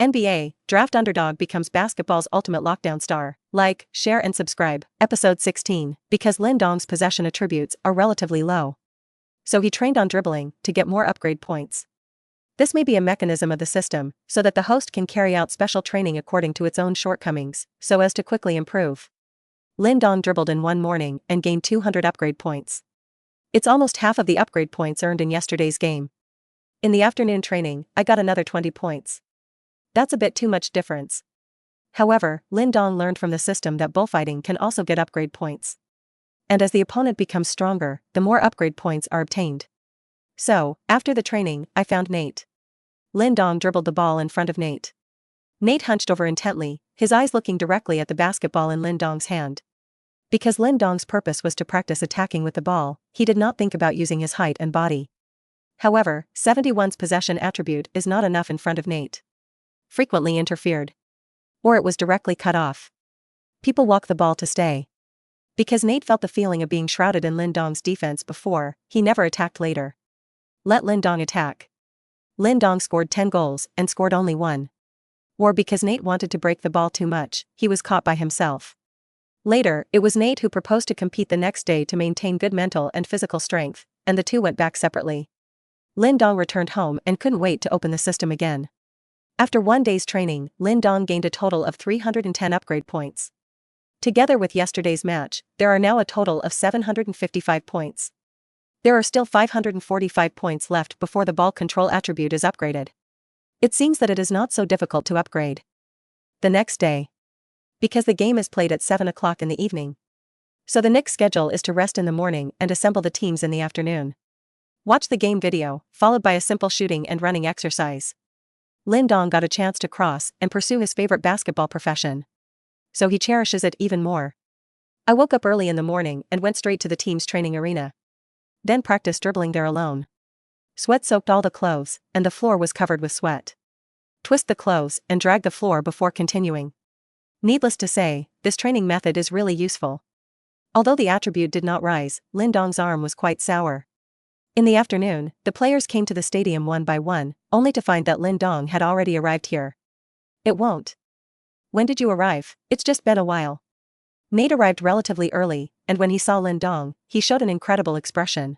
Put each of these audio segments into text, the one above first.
NBA, Draft Underdog becomes basketball's ultimate lockdown star. Like, share and subscribe. Episode 16. Because Lin Dong's possession attributes are relatively low, so he trained on dribbling to get more upgrade points. This may be a mechanism of the system, so that the host can carry out special training according to its own shortcomings, so as to quickly improve. Lin Dong dribbled in one morning and gained 200 upgrade points. It's almost half of the upgrade points earned in yesterday's game. In the afternoon training, I got another 20 points. That's a bit too much difference. However, Lin Dong learned from the system that bullfighting can also get upgrade points. And as the opponent becomes stronger, the more upgrade points are obtained. So, after the training, I found Nate. Lin Dong dribbled the ball in front of Nate. Nate hunched over intently, his eyes looking directly at the basketball in Lin Dong's hand. Because Lin Dong's purpose was to practice attacking with the ball, he did not think about using his height and body. However, 71's possession attribute is not enough in front of Nate. Frequently interfered. Or it was directly cut off. People walk the ball to stay. Because Nate felt the feeling of being shrouded in Lin Dong's defense before, he never attacked later. Let Lin Dong attack. Lin Dong scored 10 goals and scored only 1. Or because Nate wanted to break the ball too much, he was caught by himself. Later, it was Nate who proposed to compete the next day to maintain good mental and physical strength, and the two went back separately. Lin Dong returned home and couldn't wait to open the system again. After one day's training, Lin Dong gained a total of 310 upgrade points. Together with yesterday's match, there are now a total of 755 points. There are still 545 points left before the ball control attribute is upgraded. It seems that it is not so difficult to upgrade. The next day. Because the game is played at 7 o'clock in the evening. So the Knicks' schedule is to rest in the morning and assemble the teams in the afternoon. Watch the game video, followed by a simple shooting and running exercise. Lin Dong got a chance to cross and pursue his favorite basketball profession. So he cherishes it even more. I woke up early in the morning and went straight to the team's training arena. Then practiced dribbling there alone. Sweat soaked all the clothes, and the floor was covered with sweat. Twist the clothes and drag the floor before continuing. Needless to say, this training method is really useful. Although the attribute did not rise, Lin Dong's arm was quite sour. In the afternoon, the players came to the stadium one by one, only to find that Lin Dong had already arrived here. It won't. When did you arrive? It's just been a while. Nate arrived relatively early, and when he saw Lin Dong, he showed an incredible expression.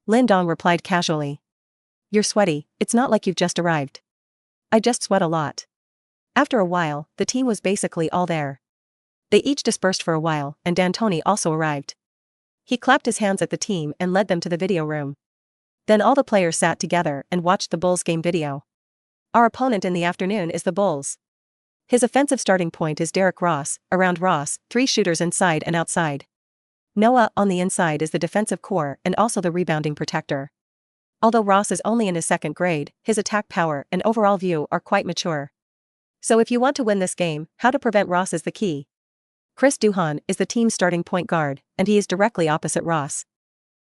Lin Dong replied casually. You're sweaty, it's not like you've just arrived. I just sweat a lot. After a while, the team was basically all there. They each dispersed for a while, and D'Antoni also arrived. He clapped his hands at the team and led them to the video room. Then all the players sat together and watched the Bulls game video. Our opponent in the afternoon is the Bulls. His offensive starting point is Derrick Ross, around Ross, 3 shooters inside and outside. Noah on the inside is the defensive core and also the rebounding protector. Although Ross is only in his 2nd grade, his attack power and overall view are quite mature. So if you want to win this game, how to prevent Ross is the key. Chris Duhon is the team's starting point guard, and he is directly opposite Ross.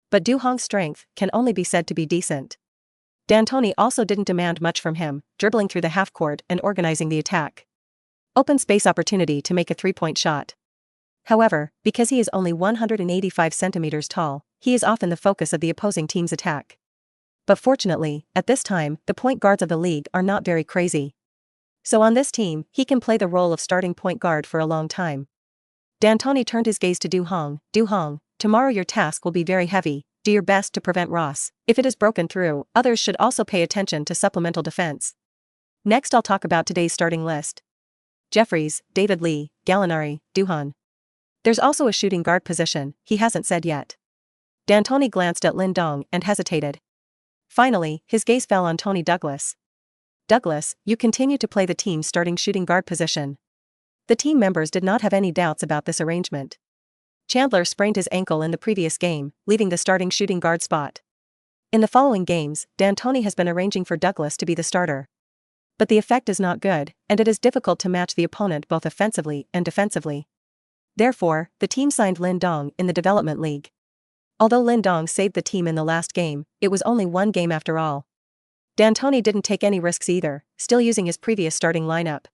But Duhong's strength can only be said to be decent. D'Antoni also didn't demand much from him, dribbling through the half-court and organizing the attack. Open space opportunity to make a 3-point shot. However, because he is only 185 centimeters tall, he is often the focus of the opposing team's attack. But fortunately, at this time, the point guards of the league are not very crazy. So on this team, he can play the role of starting point guard for a long time. D'Antoni turned his gaze to Duhong. Duhong, tomorrow your task will be very heavy. Do your best to prevent Ross. If it is broken through, others should also pay attention to supplemental defense. Next I'll talk about today's starting list. Jeffries, David Lee, Gallinari, Duhon. There's also a shooting guard position, he hasn't said yet. D'Antoni glanced at Lin Dong and hesitated. Finally, his gaze fell on Tony Douglas. Douglas, you continue to play the team's starting shooting guard position. The team members did not have any doubts about this arrangement. Chandler sprained his ankle in the previous game, leaving the starting shooting guard spot. In the following games, D'Antoni has been arranging for Douglas to be the starter. But the effect is not good, and it is difficult to match the opponent both offensively and defensively. Therefore, the team signed Lin Dong in the development league. Although Lin Dong saved the team in the last game, it was only one game after all. D'Antoni didn't take any risks either, still using his previous starting lineup.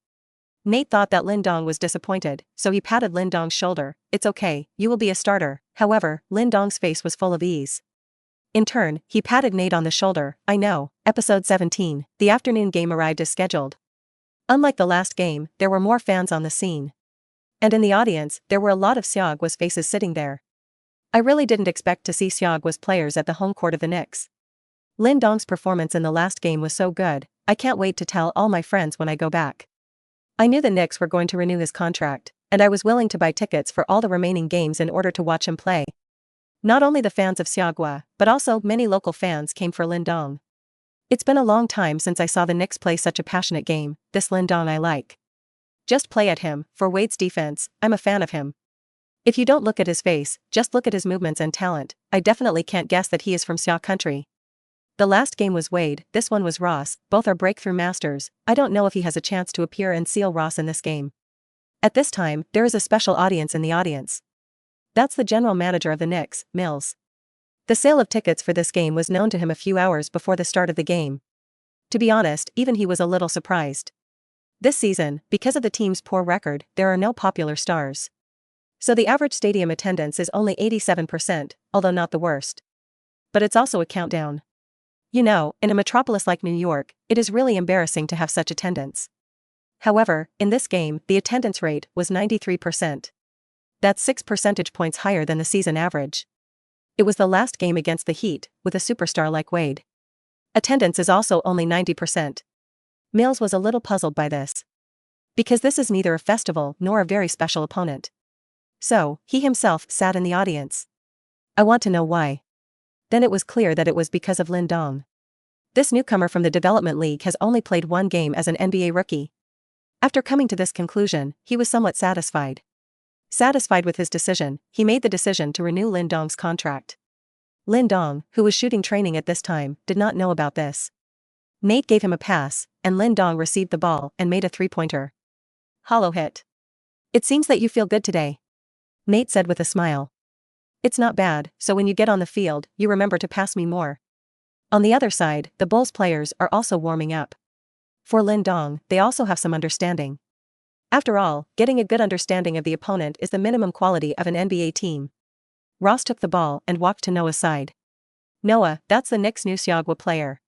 Nate thought that Lin Dong was disappointed, so he patted Lin Dong's shoulder. It's okay, you will be a starter. However, Lin Dong's face was full of ease. In turn, he patted Nate on the shoulder. I know. Episode 17. The afternoon game arrived as scheduled. Unlike the last game, there were more fans on the scene. And in the audience, there were a lot of Seogwa's faces sitting there. I really didn't expect to see Seogwa's players at the home court of the Knicks. Lin Dong's performance in the last game was so good, I can't wait to tell all my friends when I go back. I knew the Knicks were going to renew his contract, and I was willing to buy tickets for all the remaining games in order to watch him play. Not only the fans of Seogwa, but also many local fans came for Lin Dong. It's been a long time since I saw the Knicks play such a passionate game. This Lin Dong I like. Just play at him. For Wade's defense, I'm a fan of him. If you don't look at his face, just look at his movements and talent, I definitely can't guess that he is from Seoul country. The last game was Wade, this one was Ross, both are breakthrough masters. I don't know if he has a chance to appear and seal Ross in this game. At this time, there is a special audience in the audience. That's the general manager of the Knicks, Mills. The sale of tickets for this game was known to him a few hours before the start of the game. To be honest, even he was a little surprised. This season, because of the team's poor record, there are no popular stars. So the average stadium attendance is only 87%, although not the worst. But it's also a countdown. You know, in a metropolis like New York, it is really embarrassing to have such attendance. However, in this game, the attendance rate was 93%. That's 6 percentage points higher than the season average. It was the last game against the Heat, with a superstar like Wade. Attendance is also only 90%. Mills was a little puzzled by this. Because this is neither a festival nor a very special opponent. So, he himself sat in the audience. I want to know why. Then it was clear that it was because of Lin Dong. This newcomer from the Development League has only played one game as an NBA rookie. After coming to this conclusion, he was somewhat satisfied. Satisfied with his decision, he made the decision to renew Lin Dong's contract. Lin Dong, who was shooting training at this time, did not know about this. Nate gave him a pass, and Lin Dong received the ball and made a three-pointer. Hollow hit. It seems that you feel good today. Nate said with a smile. It's not bad, so when you get on the field, you remember to pass me more. On the other side, the Bulls players are also warming up. For Lin Dong, they also have some understanding. After all, getting a good understanding of the opponent is the minimum quality of an NBA team. Ross took the ball and walked to Noah's side. Noah, that's the Knicks' new Seogwa player.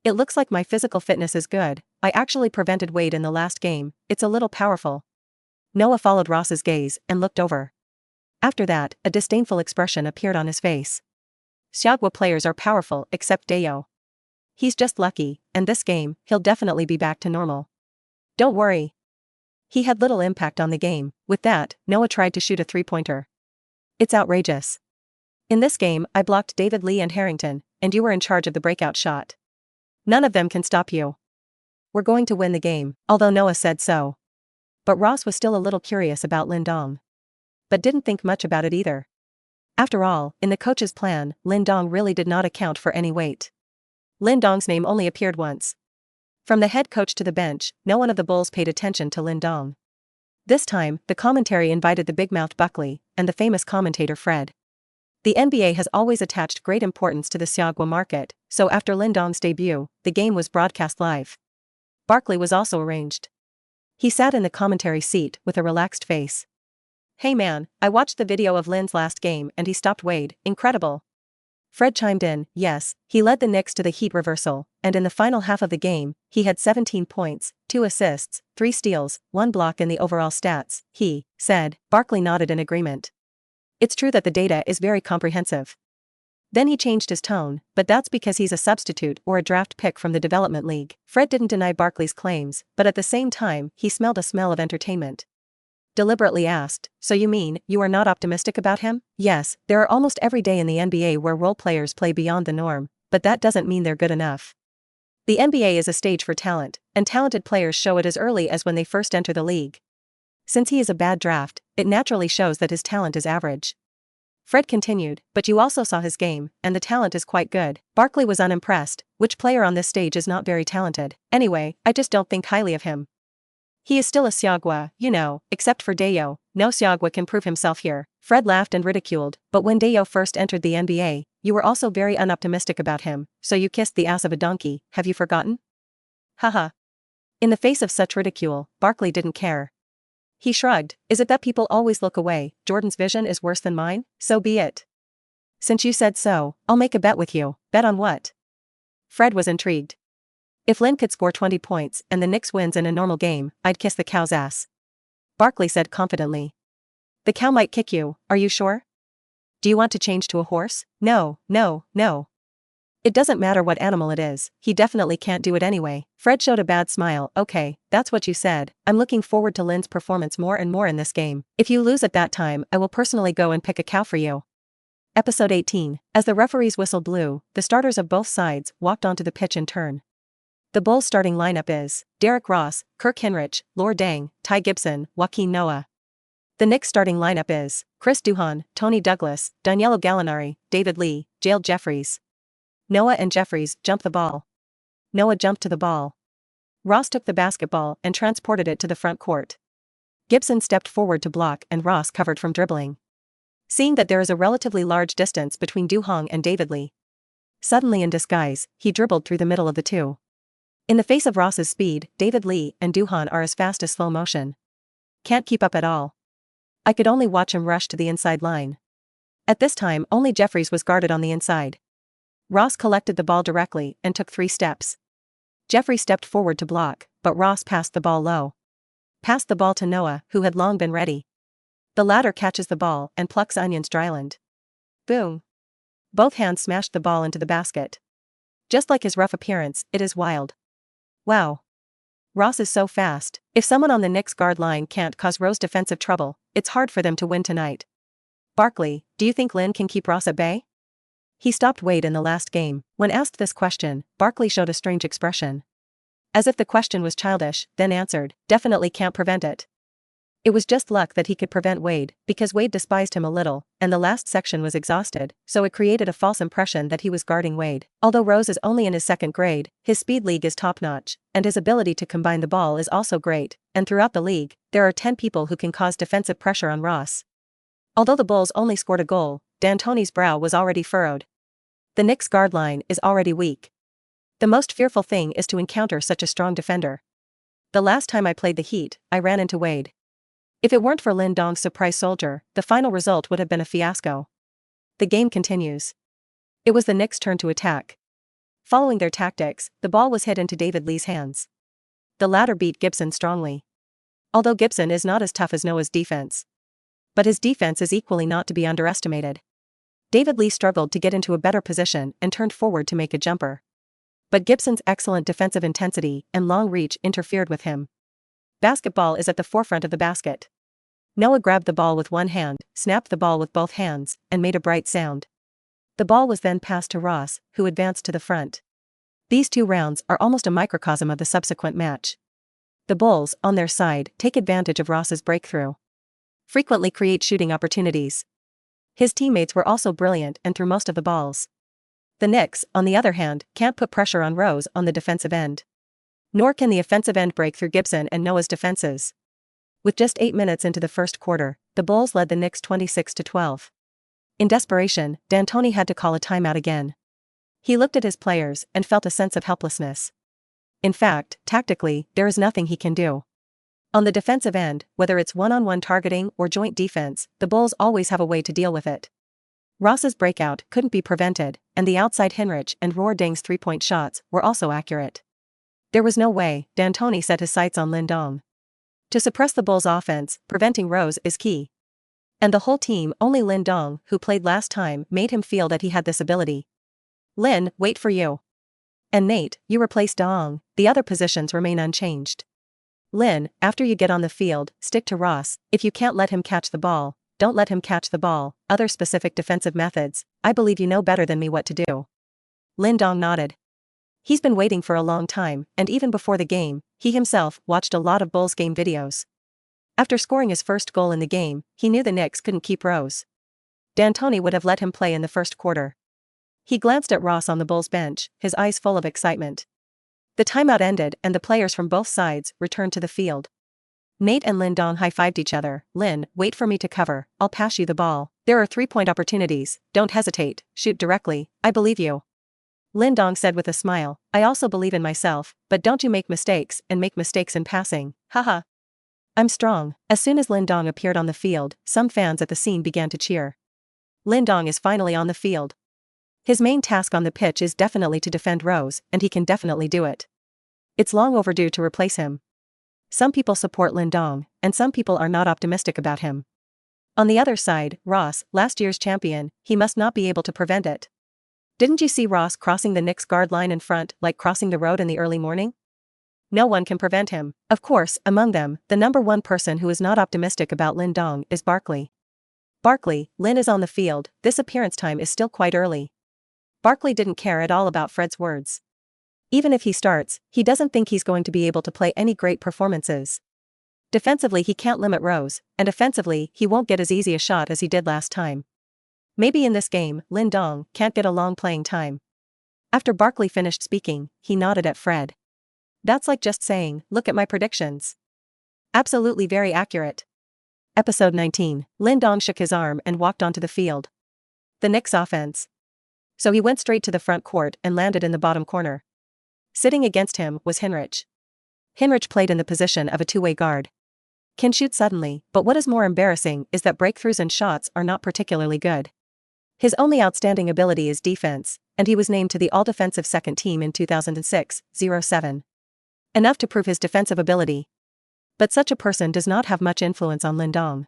It looks like my physical fitness is good. I actually prevented Wade in the last game. It's a little powerful. Noah followed Ross's gaze and looked over. After that, a disdainful expression appeared on his face. Seogwa players are powerful except Dayo. He's just lucky, and this game, he'll definitely be back to normal. Don't worry. He had little impact on the game. With that, Noah tried to shoot a three-pointer. It's outrageous. In this game, I blocked David Lee and Harrington, and you were in charge of the breakout shot. None of them can stop you. We're going to win the game, although Noah said so. But Ross was still a little curious about Lin Dong. But didn't think much about it either. After all, in the coach's plan, Lin Dong really did not account for any weight. Lin Dong's name only appeared once. From the head coach to the bench, no one of the Bulls paid attention to Lin Dong. This time, the commentary invited the big-mouthed Buckley, and the famous commentator Fred. The NBA has always attached great importance to the Seogwa market, so after Lin Dong's debut, the game was broadcast live. Barkley was also arranged. He sat in the commentary seat with a relaxed face. Hey man, I watched the video of Lin's last game and he stopped Wade, incredible. Fred chimed in, yes, he led the Knicks to the Heat reversal, and in the final half of the game, he had 17 points, 2 assists, 3 steals, 1 block in the overall stats, he said. Barkley nodded in agreement. It's true that the data is very comprehensive. Then he changed his tone, but that's because he's a substitute or a draft pick from the Development League. Fred didn't deny Barkley's claims, but at the same time, he smelled a smell of entertainment. Deliberately asked, so you mean, you are not optimistic about him? Yes, there are almost every day in the NBA where role players play beyond the norm, but that doesn't mean they're good enough. The NBA is a stage for talent, and talented players show it as early as when they first enter the league. Since he is a bad draft, it naturally shows that his talent is average. Fred continued, but you also saw his game, and the talent is quite good. Barkley was unimpressed. Which player on this stage is not very talented? Anyway, I just don't think highly of him. He is still a Seogwa, you know, except for Dayo. No Seogwa can prove himself here. Fred laughed and ridiculed, but when Dayo first entered the NBA, you were also very unoptimistic about him, so you kissed the ass of a donkey, have you forgotten? Haha. In the face of such ridicule, Barkley didn't care. He shrugged, is it that people always look away? Jordan's vision is worse than mine? So be it. Since you said so, I'll make a bet with you. Bet on what? Fred was intrigued. If Lin could score 20 points and the Knicks wins in a normal game, I'd kiss the cow's ass. Barkley said confidently. The cow might kick you, are you sure? Do you want to change to a horse? No, no, no. It doesn't matter what animal it is, he definitely can't do it anyway. Fred showed a bad smile. Okay, that's what you said. I'm looking forward to Lin's performance more and more in this game. If you lose at that time, I will personally go and pick a cow for you. Episode 18. As the referee's whistle blew, the starters of both sides walked onto the pitch in turn. The Bulls' starting lineup is Derrick Ross, Kirk Hinrich, Lor Deng, Ty Gibson, Joakim Noah. The Knicks' starting lineup is Chris Duhon, Tony Douglas, Danilo Gallinari, David Lee, Jale Jeffries. Noah and Jeffries jumped the ball. Noah jumped to the ball. Ross took the basketball and transported it to the front court. Gibson stepped forward to block and Ross covered from dribbling. Seeing that there is a relatively large distance between Duhon and David Lee. Suddenly in disguise, he dribbled through the middle of the two. In the face of Ross's speed, David Lee and Duhon are as fast as slow motion. Can't keep up at all. I could only watch him rush to the inside line. At this time only Jeffries was guarded on the inside. Ross collected the ball directly and took 3 steps. Jeffries stepped forward to block, but Ross passed the ball low. Passed the ball to Noah, who had long been ready. The latter catches the ball and plucks onions dryland. Boom. Both hands smashed the ball into the basket. Just like his rough appearance, it is wild. Wow. Ross is so fast. If someone on the Knicks guard line can't cause Rose defensive trouble, it's hard for them to win tonight. Barkley, do you think Lin can keep Ross at bay? He stopped Wade in the last game. When asked this question, Barkley showed a strange expression. As if the question was childish, then answered, definitely can't prevent it. It was just luck that he could prevent Wade, because Wade despised him a little, and the last section was exhausted, so it created a false impression that he was guarding Wade. Although Rose is only in his 2nd grade, his speed league is top-notch, and his ability to combine the ball is also great, and throughout the league, there are 10 people who can cause defensive pressure on Ross. Although the Bulls only scored a goal, D'Antoni's brow was already furrowed. The Knicks' guard line is already weak. The most fearful thing is to encounter such a strong defender. The last time I played the Heat, I ran into Wade. If it weren't for Lin Dong's surprise soldier, the final result would have been a fiasco. The game continues. It was the Knicks' turn to attack. Following their tactics, the ball was hit into David Lee's hands. The latter beat Gibson strongly. Although Gibson is not as tough as Noah's defense. But his defense is equally not to be underestimated. David Lee struggled to get into a better position and turned forward to make a jumper. But Gibson's excellent defensive intensity and long reach interfered with him. Basketball is at the forefront of the basket. Noah grabbed the ball with one hand, snapped the ball with both hands, and made a bright sound. The ball was then passed to Ross, who advanced to the front. These 2 rounds are almost a microcosm of the subsequent match. The Bulls, on their side, take advantage of Ross's breakthrough. Frequently create shooting opportunities. His teammates were also brilliant and threw most of the balls. The Knicks, on the other hand, can't put pressure on Rose on the defensive end. Nor can the offensive end break through Gibson and Noah's defenses. With just 8 minutes into the first quarter, the Bulls led the Knicks 26-12. In desperation, D'Antoni had to call a timeout again. He looked at his players and felt a sense of helplessness. In fact, tactically, there is nothing he can do. On the defensive end, whether it's one-on-one targeting or joint defense, the Bulls always have a way to deal with it. Ross's breakout couldn't be prevented, and the outside Hinrich and Lor Deng's 3-point shots were also accurate. There was no way. D'Antoni set his sights on Lin Dong. To suppress the Bulls' offense, preventing Rose is key. And the whole team, only Lin Dong, who played last time, made him feel that he had this ability. Lin, wait for you. And Nate, you replace Dong, the other positions remain unchanged. Lin, after you get on the field, stick to Ross. If you can't let him catch the ball, don't let him catch the ball. Other specific defensive methods, I believe you know better than me what to do. Lin Dong nodded. He's been waiting for a long time, and even before the game, he himself watched a lot of Bulls game videos. After scoring his first goal in the game, he knew the Knicks couldn't keep Rose. D'Antoni would have let him play in the first quarter. He glanced at Ross on the Bulls bench, his eyes full of excitement. The timeout ended and the players from both sides returned to the field. Nate and Lin Dong high-fived each other. Lin, wait for me to cover, I'll pass you the ball. There are 3-point opportunities, don't hesitate, shoot directly, I believe you. Lin Dong said with a smile, I also believe in myself, but don't you make mistakes and make mistakes in passing, haha. I'm strong. As soon as Lin Dong appeared on the field, some fans at the scene began to cheer. Lin Dong is finally on the field. His main task on the pitch is definitely to defend Rose, and he can definitely do it. It's long overdue to replace him. Some people support Lin Dong, and some people are not optimistic about him. On the other side, Ross, last year's champion, he must not be able to prevent it. Didn't you see Ross crossing the Knicks guard line in front like crossing the road in the early morning? No one can prevent him. Of course, among them, the number one person who is not optimistic about Lin Dong is Barkley. Barkley, Lin is on the field, this appearance time is still quite early. Barkley didn't care at all about Fred's words. Even if he starts, he doesn't think he's going to be able to play any great performances. Defensively he can't limit Rose, and offensively he won't get as easy a shot as he did last time. Maybe in this game, Lin Dong can't get a long playing time. After Barkley finished speaking, he nodded at Fred. That's like just saying, look at my predictions. Absolutely very accurate. Episode 19, Lin Dong shook his arm and walked onto the field. The Knicks offense. So he went straight to the front court and landed in the bottom corner. Sitting against him was Hinrich. Hinrich played in the position of a two-way guard. Can shoot suddenly, but what is more embarrassing is that breakthroughs and shots are not particularly good. His only outstanding ability is defense, and he was named to the all-defensive second team in 2006-07. Enough to prove his defensive ability. But such a person does not have much influence on Lin Dong.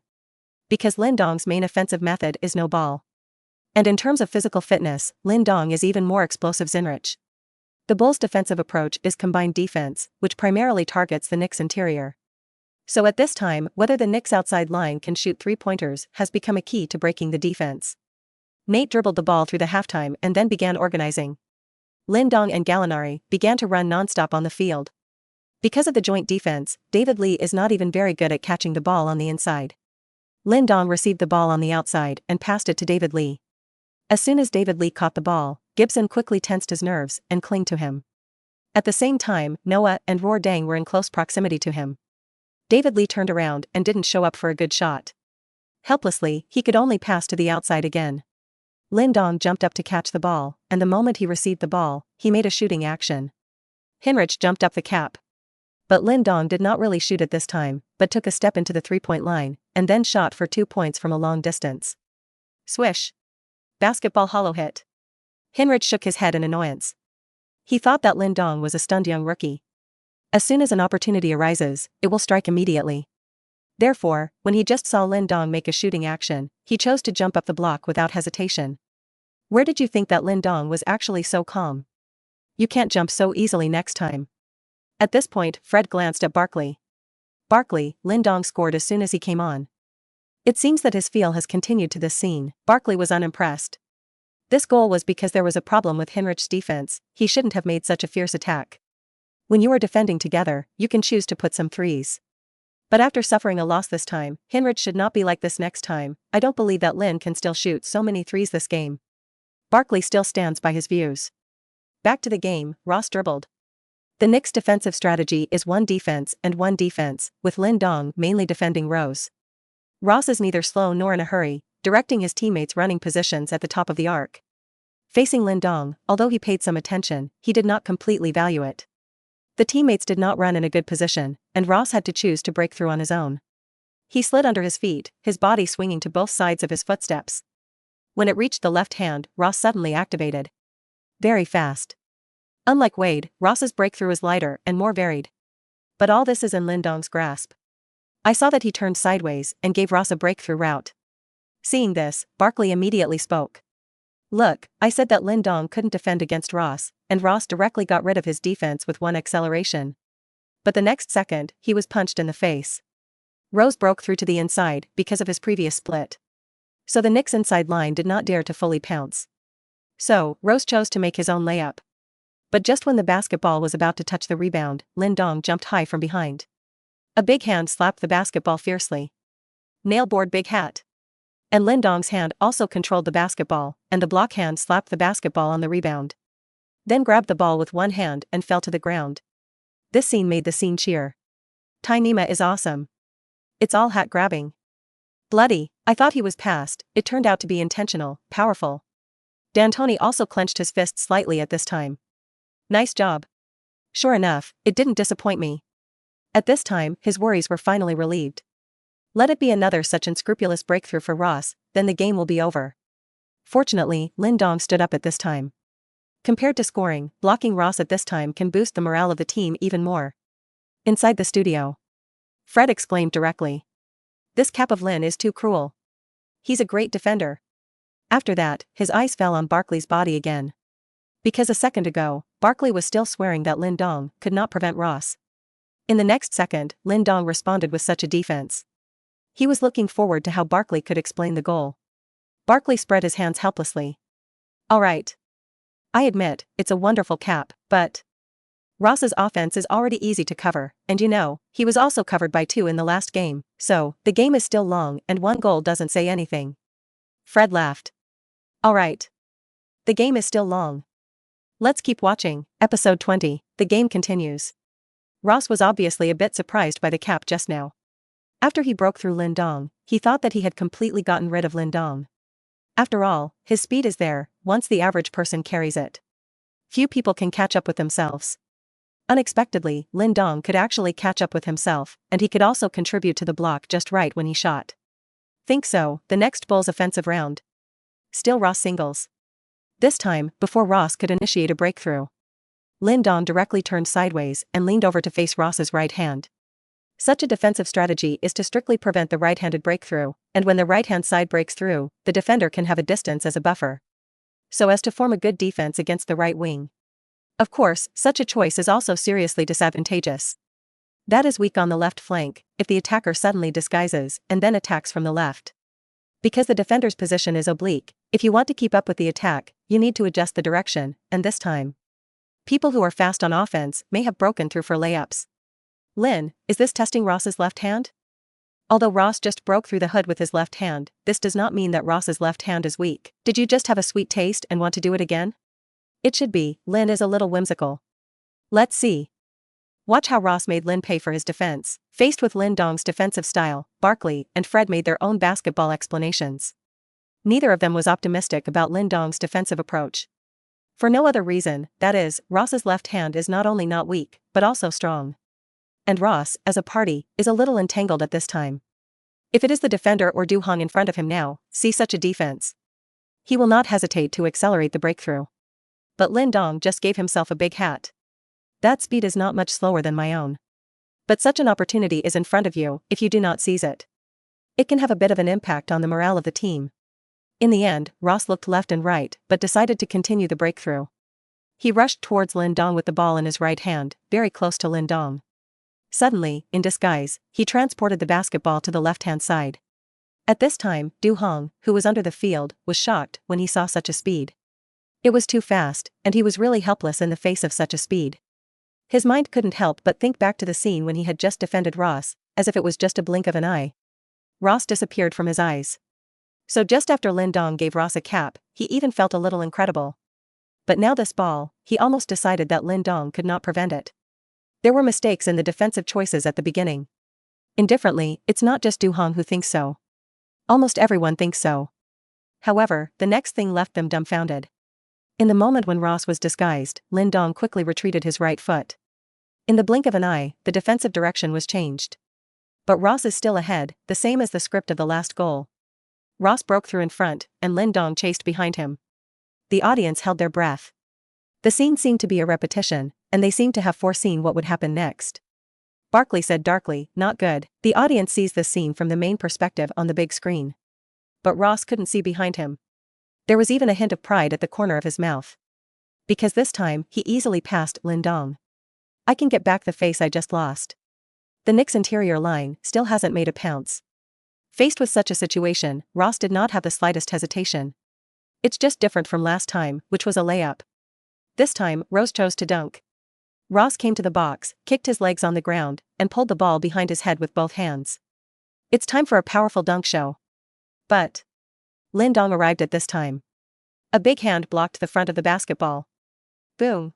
Because Lin Dong's main offensive method is no ball. And in terms of physical fitness, Lin Dong is even more explosive than Hinrich. The Bulls' defensive approach is combined defense, which primarily targets the Knicks' interior. So at this time, whether the Knicks' outside line can shoot three-pointers has become a key to breaking the defense. Nate dribbled the ball through the halftime and then began organizing. Lin Dong and Gallinari began to run nonstop on the field. Because of the joint defense, David Lee is not even very good at catching the ball on the inside. Lin Dong received the ball on the outside and passed it to David Lee. As soon as David Lee caught the ball, Gibson quickly tensed his nerves and clung to him. At the same time, Noah and Roar Dang were in close proximity to him. David Lee turned around and didn't show up for a good shot. Helplessly, he could only pass to the outside again. Lin Dong jumped up to catch the ball, and the moment he received the ball, he made a shooting action. Hinrich jumped up the cap. But Lin Dong did not really shoot at this time, but took a step into the three-point line, and then shot for 2 points from a long distance. Swish. Basketball hollow hit. Hinrich shook his head in annoyance. He thought that Lin Dong was a stunned young rookie. As soon as an opportunity arises, it will strike immediately. Therefore, when he just saw Lin Dong make a shooting action, he chose to jump up the block without hesitation. Where did you think that Lin Dong was actually so calm? You can't jump so easily next time. At this point, Fred glanced at Barkley. Barkley, Lin Dong scored as soon as he came on. It seems that his feel has continued to this scene. Barkley was unimpressed. This goal was because there was a problem with Hinrich's defense, he shouldn't have made such a fierce attack. When you are defending together, you can choose to put some threes. But after suffering a loss this time, Hinrich should not be like this next time. I don't believe that Lin can still shoot so many threes this game. Barkley still stands by his views. Back to the game, Ross dribbled. The Knicks' defensive strategy is one defense, with Lin Dong mainly defending Rose. Ross is neither slow nor in a hurry, directing his teammates' running positions at the top of the arc. Facing Lin Dong, although he paid some attention, he did not completely value it. The teammates did not run in a good position, and Ross had to choose to break through on his own. He slid under his feet, his body swinging to both sides of his footsteps. When it reached the left hand, Ross suddenly activated. Very fast. Unlike Wade, Ross's breakthrough is lighter and more varied. But all this is in Lin Dong's grasp. I saw that he turned sideways and gave Ross a breakthrough route. Seeing this, Barkley immediately spoke. Look, I said that Lin Dong couldn't defend against Ross, and Ross directly got rid of his defense with one acceleration. But the next second, he was punched in the face. Rose broke through to the inside because of his previous split. So the Knicks' inside line did not dare to fully pounce. So, Rose chose to make his own layup. But just when the basketball was about to touch the rebound, Lin Dong jumped high from behind. A big hand slapped the basketball fiercely. Nailboard big hat. And Lin Dong's hand also controlled the basketball, and the block hand slapped the basketball on the rebound. Then grabbed the ball with one hand and fell to the ground. This scene made the scene cheer. Tai Nima is awesome. It's all hat grabbing. Bloody, I thought he was passed, it turned out to be intentional, powerful. D'Antoni also clenched his fist slightly at this time. Nice job. Sure enough, it didn't disappoint me. At this time, his worries were finally relieved. Let it be another such unscrupulous breakthrough for Ross, then the game will be over. Fortunately, Lin Dong stood up at this time. Compared to scoring, blocking Ross at this time can boost the morale of the team even more. Inside the studio, Fred exclaimed directly. This cap of Lin is too cruel. He's a great defender. After that, his eyes fell on Barkley's body again. Because a second ago, Barkley was still swearing that Lin Dong could not prevent Ross. In the next second, Lin Dong responded with such a defense. He was looking forward to how Barkley could explain the goal. Barkley spread his hands helplessly. All right. I admit, it's a wonderful cap, but Ross's offense is already easy to cover, and he was also covered by 2 in the last game, so the game is still long and 1 goal doesn't say anything. Fred laughed. All right. The game is still long. Let's keep watching. Episode 20, the game continues. Ross was obviously a bit surprised by the cap just now. After he broke through Lin Dong, he thought that he had completely gotten rid of Lin Dong. After all, his speed is there, once the average person carries it. Few people can catch up with themselves. Unexpectedly, Lin Dong could actually catch up with himself, and he could also contribute to the block just right when he shot. Think so, the next Bulls offensive round. Still Ross singles. This time, before Ross could initiate a breakthrough, Lin Dong directly turned sideways and leaned over to face Ross's right hand. Such a defensive strategy is to strictly prevent the right-handed breakthrough, and when the right-hand side breaks through, the defender can have a distance as a buffer, so as to form a good defense against the right wing. Of course, such a choice is also seriously disadvantageous. That is weak on the left flank, if the attacker suddenly disguises and then attacks from the left. Because the defender's position is oblique, if you want to keep up with the attack, you need to adjust the direction, and this time, people who are fast on offense may have broken through for layups. Lin, is this testing Ross's left hand? Although Ross just broke through the hood with his left hand, this does not mean that Ross's left hand is weak. Did you just have a sweet taste and want to do it again? It should be. Lin is a little whimsical. Let's see. Watch how Ross made Lin pay for his defense. Faced with Lin Dong's defensive style, Barkley and Fred made their own basketball explanations. Neither of them was optimistic about Lin Dong's defensive approach. For no other reason, that is, Ross's left hand is not only not weak, but also strong. And Ross, as a party, is a little entangled at this time. If it is the defender or Du Hong in front of him now, see such a defense. He will not hesitate to accelerate the breakthrough. But Lin Dong just gave himself a big hat. That speed is not much slower than my own. But such an opportunity is in front of you, if you do not seize it. It can have a bit of an impact on the morale of the team. In the end, Ross looked left and right, but decided to continue the breakthrough. He rushed towards Lin Dong with the ball in his right hand, very close to Lin Dong. Suddenly, in disguise, he transported the basketball to the left-hand side. At this time, Du Hong, who was under the field, was shocked when he saw such a speed. It was too fast, and he was really helpless in the face of such a speed. His mind couldn't help but think back to the scene when he had just defended Ross, as if it was just a blink of an eye. Ross disappeared from his eyes. So just after Lin Dong gave Ross a cap, he even felt a little incredible. But now this ball, he almost decided that Lin Dong could not prevent it. There were mistakes in the defensive choices at the beginning. Indifferently, it's not just Du Hong who thinks so. Almost everyone thinks so. However, the next thing left them dumbfounded. In the moment when Ross was disguised, Lin Dong quickly retreated his right foot. In the blink of an eye, the defensive direction was changed. But Ross is still ahead, the same as the script of the last goal. Ross broke through in front, and Lin Dong chased behind him. The audience held their breath. The scene seemed to be a repetition, and they seemed to have foreseen what would happen next. Barkley said darkly, "Not good." The audience sees this scene from the main perspective on the big screen. But Ross couldn't see behind him. There was even a hint of pride at the corner of his mouth. Because this time, he easily passed Lin Dong. I can get back the face I just lost. The Knicks' interior line still hasn't made a pounce. Faced with such a situation, Ross did not have the slightest hesitation. It's just different from last time, which was a layup. This time, Rose chose to dunk. Ross came to the box, kicked his legs on the ground, and pulled the ball behind his head with both hands. It's time for a powerful dunk show. But Lin Dong arrived at this time. A big hand blocked the front of the basketball. Boom.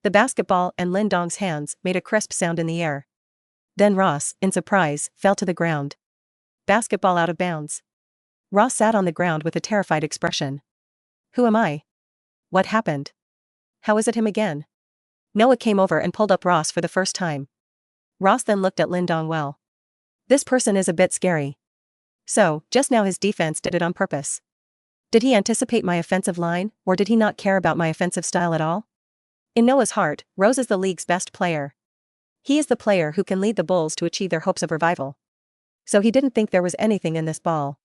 The basketball and Lin Dong's hands made a crisp sound in the air. Then Ross, in surprise, fell to the ground. Basketball out of bounds. Ross sat on the ground with a terrified expression. Who am I? What happened? How is it him again? Noah came over and pulled up Ross for the first time. Ross then looked at Lin Dong. Well, this person is a bit scary. So, just now his defense did it on purpose. Did he anticipate my offensive line, or did he not care about my offensive style at all? In Noah's heart, Rose is the league's best player. He is the player who can lead the Bulls to achieve their hopes of revival. So he didn't think there was anything in this ball.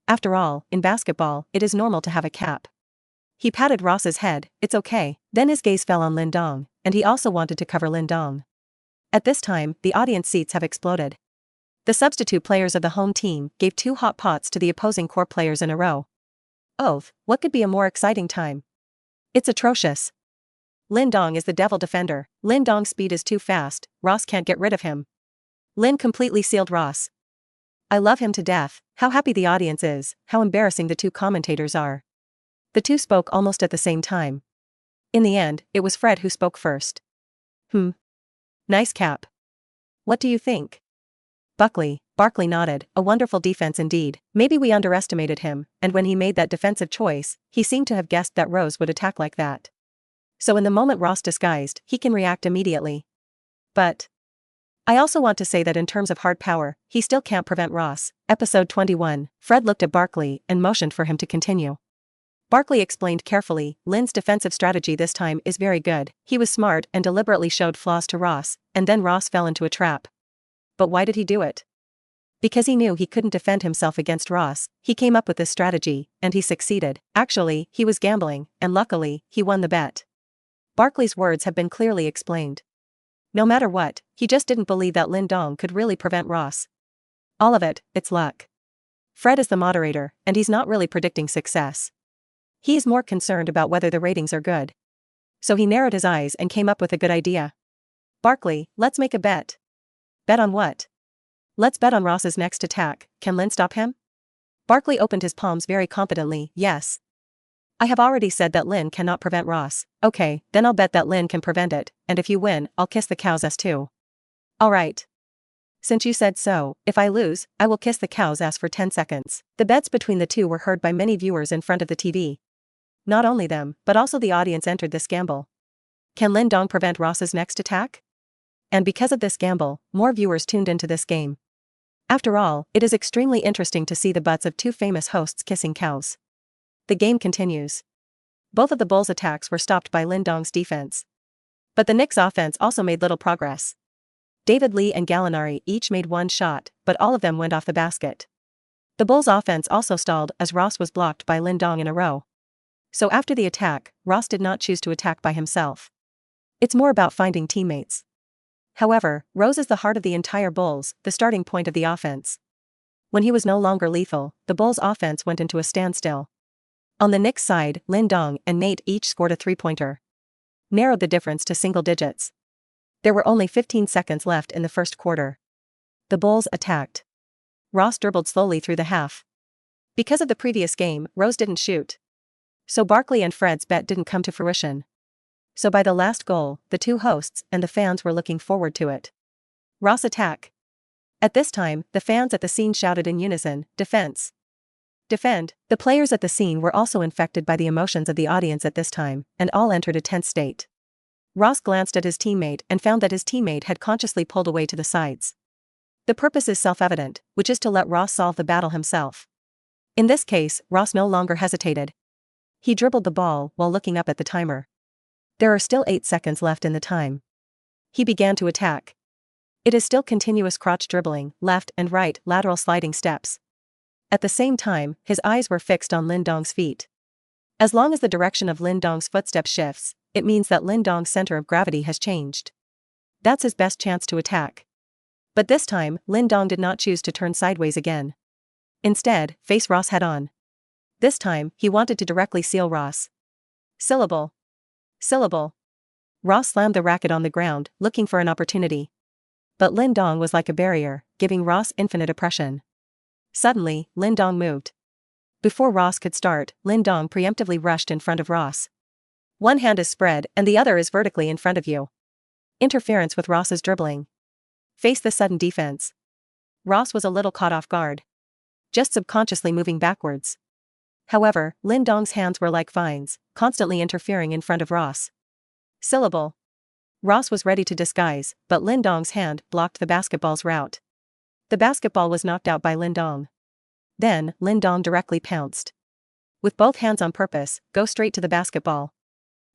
After all, in basketball, it is normal to have a cap. He patted Ross's head, "It's okay." Then his gaze fell on Lin Dong, and he also wanted to cover Lin Dong. At this time, the audience seats have exploded. The substitute players of the home team gave 2 hot pots to the opposing core players in a row. Oath, what could be a more exciting time? It's atrocious. Lin Dong is the devil defender. Lin Dong's speed is too fast, Ross can't get rid of him. Lin completely sealed Ross. I love him to death. How happy the audience is, how embarrassing the 2 commentators are. The 2 spoke almost at the same time. In the end, it was Fred who spoke first. Nice cap. What do you think? Barkley nodded, a wonderful defense indeed. Maybe we underestimated him, and when he made that defensive choice, he seemed to have guessed that Rose would attack like that. So in the moment Ross disguised, he can react immediately. But I also want to say that in terms of hard power, he still can't prevent Ross. Episode 21, Fred looked at Barkley and motioned for him to continue. Barkley explained carefully, Lin's defensive strategy this time is very good. He was smart and deliberately showed flaws to Ross, and then Ross fell into a trap. But why did he do it? Because he knew he couldn't defend himself against Ross, he came up with this strategy, and he succeeded. Actually, he was gambling, and luckily, he won the bet. Barkley's words have been clearly explained. No matter what, he just didn't believe that Lin Dong could really prevent Ross. All of it, it's luck. Fred is the moderator, and he's not really predicting success. He is more concerned about whether the ratings are good. So he narrowed his eyes and came up with a good idea. Barkley, let's make a bet. Bet on what? Let's bet on Ross's next attack. Can Lin stop him? Barkley opened his palms very confidently. Yes. I have already said that Lin cannot prevent Ross. Okay, then I'll bet that Lin can prevent it, and if you win, I'll kiss the cow's ass too. Alright. Since you said so, if I lose, I will kiss the cow's ass for 10 seconds. The bets between the 2 were heard by many viewers in front of the TV. Not only them, but also the audience entered this gamble. Can Lin Dong prevent Ross's next attack? And because of this gamble, more viewers tuned into this game. After all, it is extremely interesting to see the butts of 2 famous hosts kissing cows. The game continues. Both of the Bulls' attacks were stopped by Lin Dong's defense. But the Knicks' offense also made little progress. David Lee and Gallinari each made 1 shot, but all of them went off the basket. The Bulls' offense also stalled as Ross was blocked by Lin Dong in a row. So after the attack, Ross did not choose to attack by himself. It's more about finding teammates. However, Rose is the heart of the entire Bulls, the starting point of the offense. When he was no longer lethal, the Bulls' offense went into a standstill. On the Knicks' side, Lin Dong and Nate each scored a 3-pointer. Narrowed the difference to single digits. There were only 15 seconds left in the first quarter. The Bulls attacked. Ross dribbled slowly through the half. Because of the previous game, Rose didn't shoot. So Barkley and Fred's bet didn't come to fruition. So by the last goal, the 2 hosts and the fans were looking forward to it. Ross attack. At this time, the fans at the scene shouted in unison, defense. Defend. The players at the scene were also infected by the emotions of the audience at this time, and all entered a tense state. Ross glanced at his teammate and found that his teammate had consciously pulled away to the sides. The purpose is self-evident, which is to let Ross solve the battle himself. In this case, Ross no longer hesitated. He dribbled the ball while looking up at the timer. There are still 8 seconds left in the time. He began to attack. It is still continuous crotch dribbling, left and right lateral sliding steps. At the same time, his eyes were fixed on Lin Dong's feet. As long as the direction of Lin Dong's footsteps shifts, it means that Lin Dong's center of gravity has changed. That's his best chance to attack. But this time, Lin Dong did not choose to turn sideways again. Instead, face Ross head-on. This time, he wanted to directly seal Ross. Syllable. Syllable. Ross slammed the racket on the ground, looking for an opportunity. But Lin Dong was like a barrier, giving Ross infinite oppression. Suddenly, Lin Dong moved. Before Ross could start, Lin Dong preemptively rushed in front of Ross. One hand is spread and the other is vertically in front of you. Interference with Ross's dribbling. Face the sudden defense. Ross was a little caught off guard. Just subconsciously moving backwards. However, Lin Dong's hands were like vines, constantly interfering in front of Ross. Syllable. Ross was ready to disguise, but Lin Dong's hand blocked the basketball's route. The basketball was knocked out by Lin Dong. Then, Lin Dong directly pounced. with both hands on purpose, go straight to the basketball.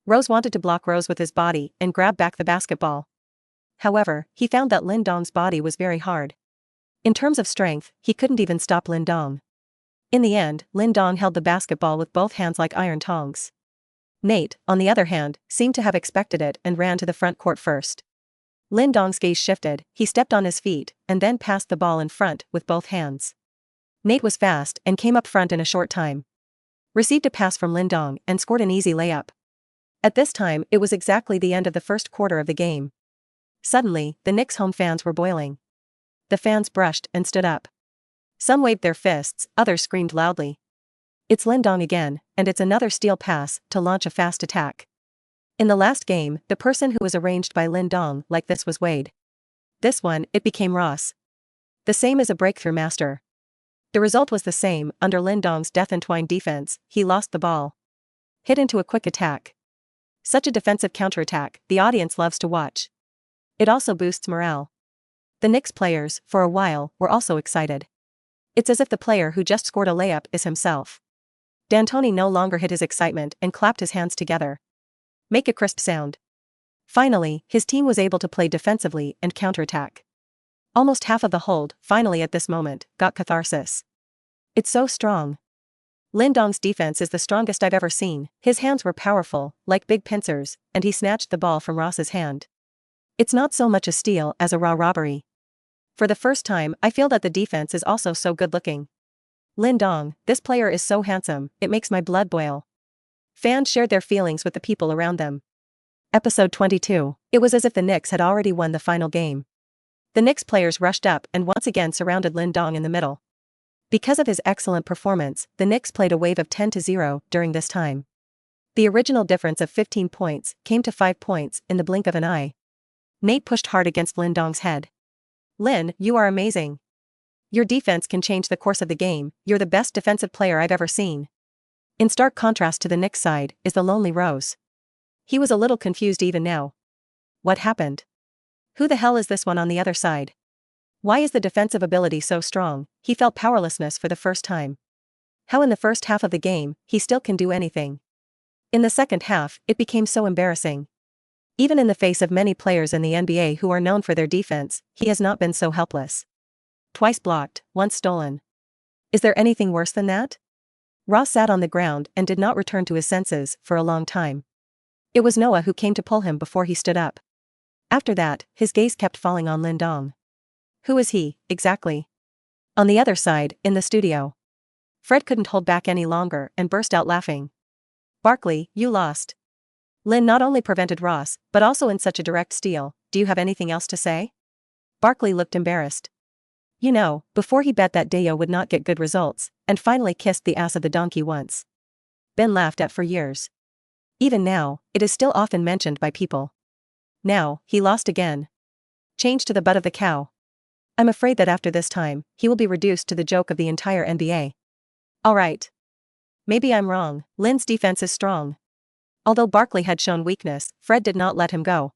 Rose wanted to block Rose with his body and grab back the basketball. However, he found that Lin Dong's body was very hard. In terms of strength, he couldn't even stop Lin Dong. In the end, Lin Dong held the basketball with both hands like iron tongs. Nate, on the other hand, seemed to have expected it and ran to the front court first. Lin Dong's gaze shifted, he stepped on his feet, and then passed the ball in front with both hands. Nate was fast and came up front in a short time. Received a pass from Lin Dong and scored an easy layup. At this time, it was exactly the end of the first quarter of the game. Suddenly, the Knicks' home fans were boiling. The fans brushed and stood up. Some waved their fists, others screamed loudly. It's Lin Dong again, and it's another steal pass to launch a fast attack. In the last game, the person who was arranged by Lin Dong like this was Wade. This one, it became Ross. The same as a breakthrough master. The result was the same. Under Lin Dong's death-entwined defense, he lost the ball. Hit into a quick attack. Such a defensive counterattack, the audience loves to watch. It also boosts morale. The Knicks players, for a while, were also excited. It's as if the player who just scored a layup is himself. D'Antoni no longer hid his excitement and clapped his hands together. Make a crisp sound. Finally, his team was able to play defensively and counterattack. Almost half of the hold, finally at this moment, got catharsis. It's so strong. Lin Dong's defense is the strongest I've ever seen. His hands were powerful, like big pincers, and he snatched the ball from Ross's hand. It's not so much a steal as a raw robbery. For the first time, I feel that the defense is also so good-looking. Lin Dong, this player is so handsome, it makes my blood boil. Fans shared their feelings with the people around them. Episode 22. It was as if the Knicks had already won the final game. The Knicks players rushed up and once again surrounded Lin Dong in the middle. Because of his excellent performance, the Knicks played a wave of 10-0 during this time. The original difference of 15 points came to 5 points in the blink of an eye. Nate pushed hard against Lin Dong's head. Lin, you are amazing. Your defense can change the course of the game, you're the best defensive player I've ever seen. In stark contrast to the Knicks side, is the lonely Rose. He was a little confused even now. What happened? Who the hell is this one on the other side? Why is the defensive ability so strong? He felt powerlessness for the first time. How in the first half of the game, he still can do anything. In the second half, it became so embarrassing. Even in the face of many players in the NBA who are known for their defense, he has not been so helpless. Twice blocked, once stolen. Is there anything worse than that? Ross sat on the ground and did not return to his senses for a long time. It was Noah who came to pull him before he stood up. After that, his gaze kept falling on Lin Dong. Who is he, exactly? On the other side, in the studio. Fred couldn't hold back any longer and burst out laughing. Barkley, you lost. Lin not only prevented Ross, but also in such a direct steal. Do you have anything else to say? Barkley looked embarrassed. You know, before he bet that Dayo would not get good results, and finally kissed the ass of the donkey once. Been laughed at for years. Even now, it is still often mentioned by people. Now, he lost again. Changed to the butt of the cow. I'm afraid that after this time, he will be reduced to the joke of the entire NBA. Alright. Maybe I'm wrong, Lin's defense is strong. Although Barkley had shown weakness, Fred did not let him go.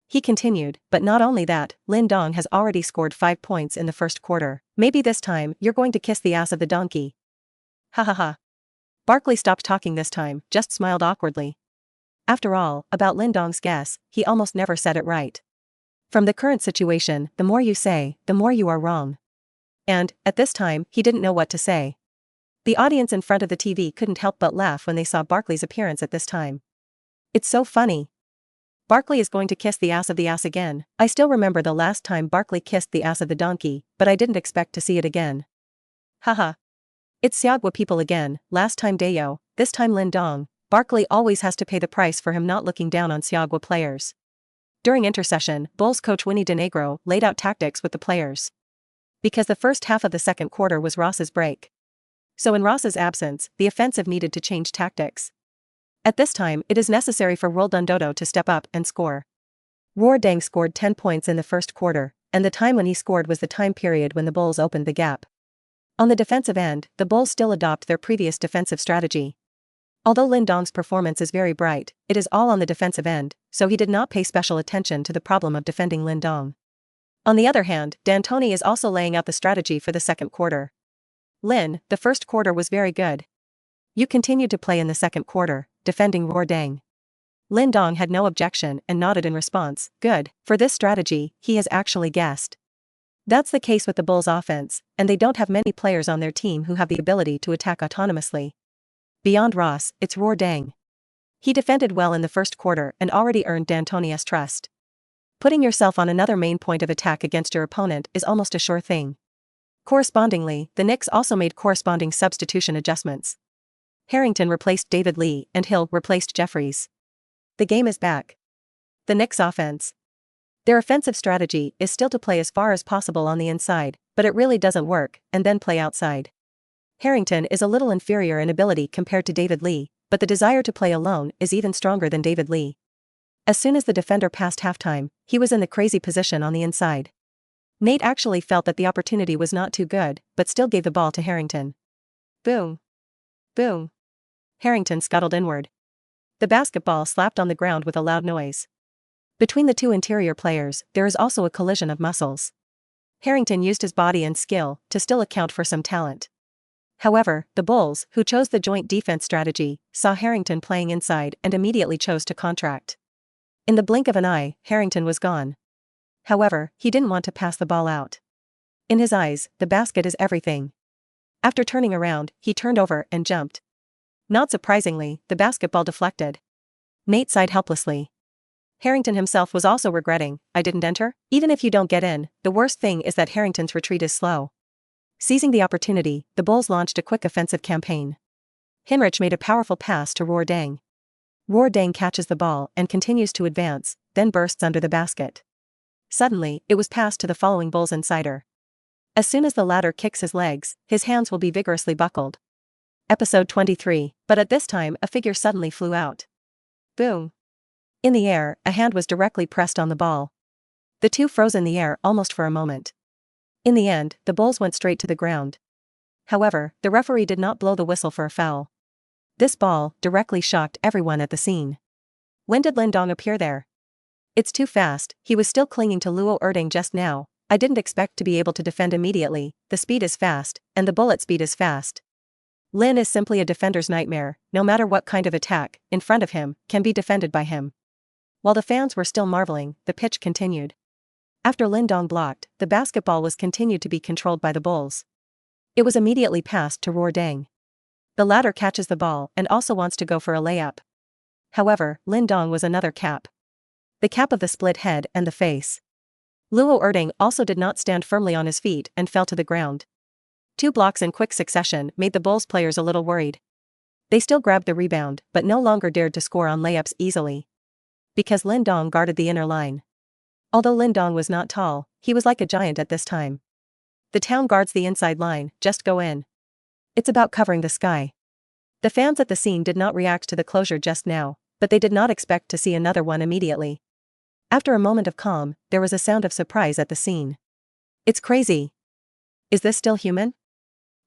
He continued, but not only that, Lin Dong has already scored 5 points in the first quarter. Maybe this time, you're going to kiss the ass of the donkey. Ha ha ha. Barkley stopped talking this time, just smiled awkwardly. After all, about Lin Dong's guess, he almost never said it right. From the current situation, the more you say, the more you are wrong. And, at this time, he didn't know what to say. The audience in front of the TV couldn't help but laugh when they saw Barkley's appearance at this time. It's so funny. Barkley is going to kiss the ass of the ass again. I still remember the last time Barkley kissed the ass of the donkey, but I didn't expect to see it again. Haha. It's Seagwa people again, last time Dayo, this time Lin Dong. Barkley always has to pay the price for him not looking down on Seagwa players. During intercession, Bulls coach Winnie DeNegro laid out tactics with the players. Because the first half of the second quarter was Ross's break. So in Ross's absence, the offensive needed to change tactics. At this time, it is necessary for Roldandodo to step up and score. Roordang scored 10 points in the first quarter, and the time when he scored was the time period when the Bulls opened the gap. On the defensive end, the Bulls still adopt their previous defensive strategy. Although Lin Dong's performance is very bright, it is all on the defensive end, so he did not pay special attention to the problem of defending Lin Dong. On the other hand, D'Antoni is also laying out the strategy for the second quarter. Lin, the first quarter was very good. You continued to play in the second quarter, defending Roar Dang. Lin Dong had no objection and nodded in response. Good, for this strategy, he has actually guessed. That's the case with the Bulls offense, and they don't have many players on their team who have the ability to attack autonomously. Beyond Ross, it's Roar Dang. He defended well in the first quarter and already earned D'Antoni's trust. Putting yourself on another main point of attack against your opponent is almost a sure thing. Correspondingly, the Knicks also made corresponding substitution adjustments. Harrington replaced David Lee and Hill replaced Jeffries. The game is back. The Knicks offense. Their offensive strategy is still to play as far as possible on the inside, but it really doesn't work, and then play outside. Harrington is a little inferior in ability compared to David Lee, but the desire to play alone is even stronger than David Lee. As soon as the defender passed halftime, he was in the crazy position on the inside. Nate actually felt that the opportunity was not too good, but still gave the ball to Harrington. Boom. Boom. Harrington scuttled inward. The basketball slapped on the ground with a loud noise. Between the two interior players, there is also a collision of muscles. Harrington used his body and skill to still account for some talent. However, the Bulls, who chose the joint defense strategy, saw Harrington playing inside and immediately chose to contract. In the blink of an eye, Harrington was gone. However, he didn't want to pass the ball out. In his eyes, the basket is everything. After turning around, he turned over and jumped. Not surprisingly, the basketball deflected. Nate sighed helplessly. Harrington himself was also regretting, I didn't enter? Even if you don't get in, the worst thing is that Harrington's retreat is slow. Seizing the opportunity, the Bulls launched a quick offensive campaign. Hinrich made a powerful pass to Roar Dang. Roar Dang catches the ball and continues to advance, then bursts under the basket. Suddenly, it was passed to the following Bulls insider. As soon as the latter kicks his legs, his hands will be vigorously buckled. Episode 23, but at this time a figure suddenly flew out. Boom. In the air, a hand was directly pressed on the ball. The two froze in the air almost for a moment. In the end, the Bulls went straight to the ground. However, the referee did not blow the whistle for a foul. This ball directly shocked everyone at the scene. When did Lin Dong appear there? It's too fast, he was still clinging to Luo Erding just now. I didn't expect to be able to defend immediately, the speed is fast, and the bullet speed is fast. Lin is simply a defender's nightmare, no matter what kind of attack, in front of him, can be defended by him. While the fans were still marveling, the pitch continued. After Lin Dong blocked, the basketball was continued to be controlled by the Bulls. It was immediately passed to Roar Dang. The latter catches the ball and also wants to go for a layup. However, Lin Dong was another cap. The cap of the split head and the face. Luo Erding also did not stand firmly on his feet and fell to the ground. 2 blocks in quick succession made the Bulls players a little worried. They still grabbed the rebound, but no longer dared to score on layups easily. Because Lin Dong guarded the inner line. Although Lin Dong was not tall, he was like a giant at this time. The town guards the inside line, just go in. It's about covering the sky. The fans at the scene did not react to the closure just now, but they did not expect to see another one immediately. After a moment of calm, there was a sound of surprise at the scene. It's crazy. Is this still human?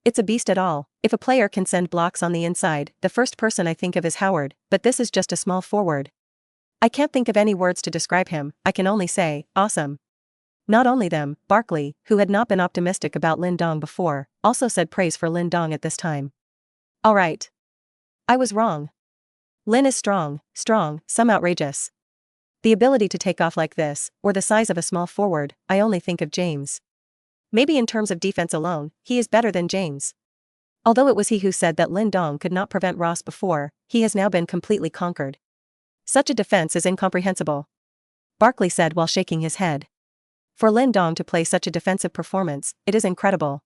It's a beast at all. If a player can send blocks on the inside, the first person I think of is Howard, but this is just a small forward. I can't think of any words to describe him, I can only say, awesome. Not only them, Barkley, who had not been optimistic about Lin Dong before, also said praise for Lin Dong at this time. Alright. I was wrong. Lin is strong, some outrageous. The ability to take off like this, or the size of a small forward, I only think of James. Maybe in terms of defense alone, he is better than James. Although it was he who said that Lin Dong could not prevent Ross before, he has now been completely conquered. Such a defense is incomprehensible. Barkley said while shaking his head. For Lin Dong to play such a defensive performance, it is incredible.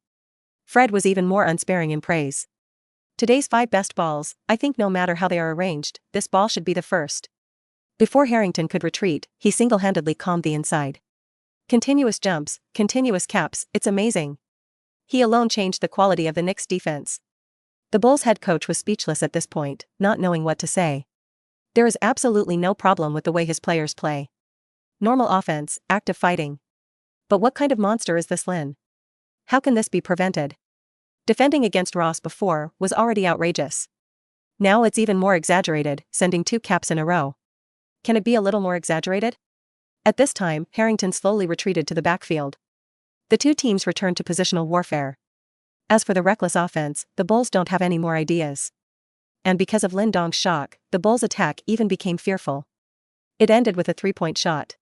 Fred was even more unsparing in praise. Today's 5 best balls, I think no matter how they are arranged, this ball should be the first. Before Harrington could retreat, he single-handedly calmed the inside. Continuous jumps, continuous caps, it's amazing. He alone changed the quality of the Knicks' defense. The Bulls head coach was speechless at this point, not knowing what to say. There is absolutely no problem with the way his players play. Normal offense, active fighting. But what kind of monster is this Lin? How can this be prevented? Defending against Ross before was already outrageous. Now it's even more exaggerated, sending 2 caps in a row. Can it be a little more exaggerated? At this time, Harrington slowly retreated to the backfield. The two teams returned to positional warfare. As for the reckless offense, the Bulls don't have any more ideas. and because of Lin Dong's shock, the Bulls' attack even became fearful. It ended with a three-point shot.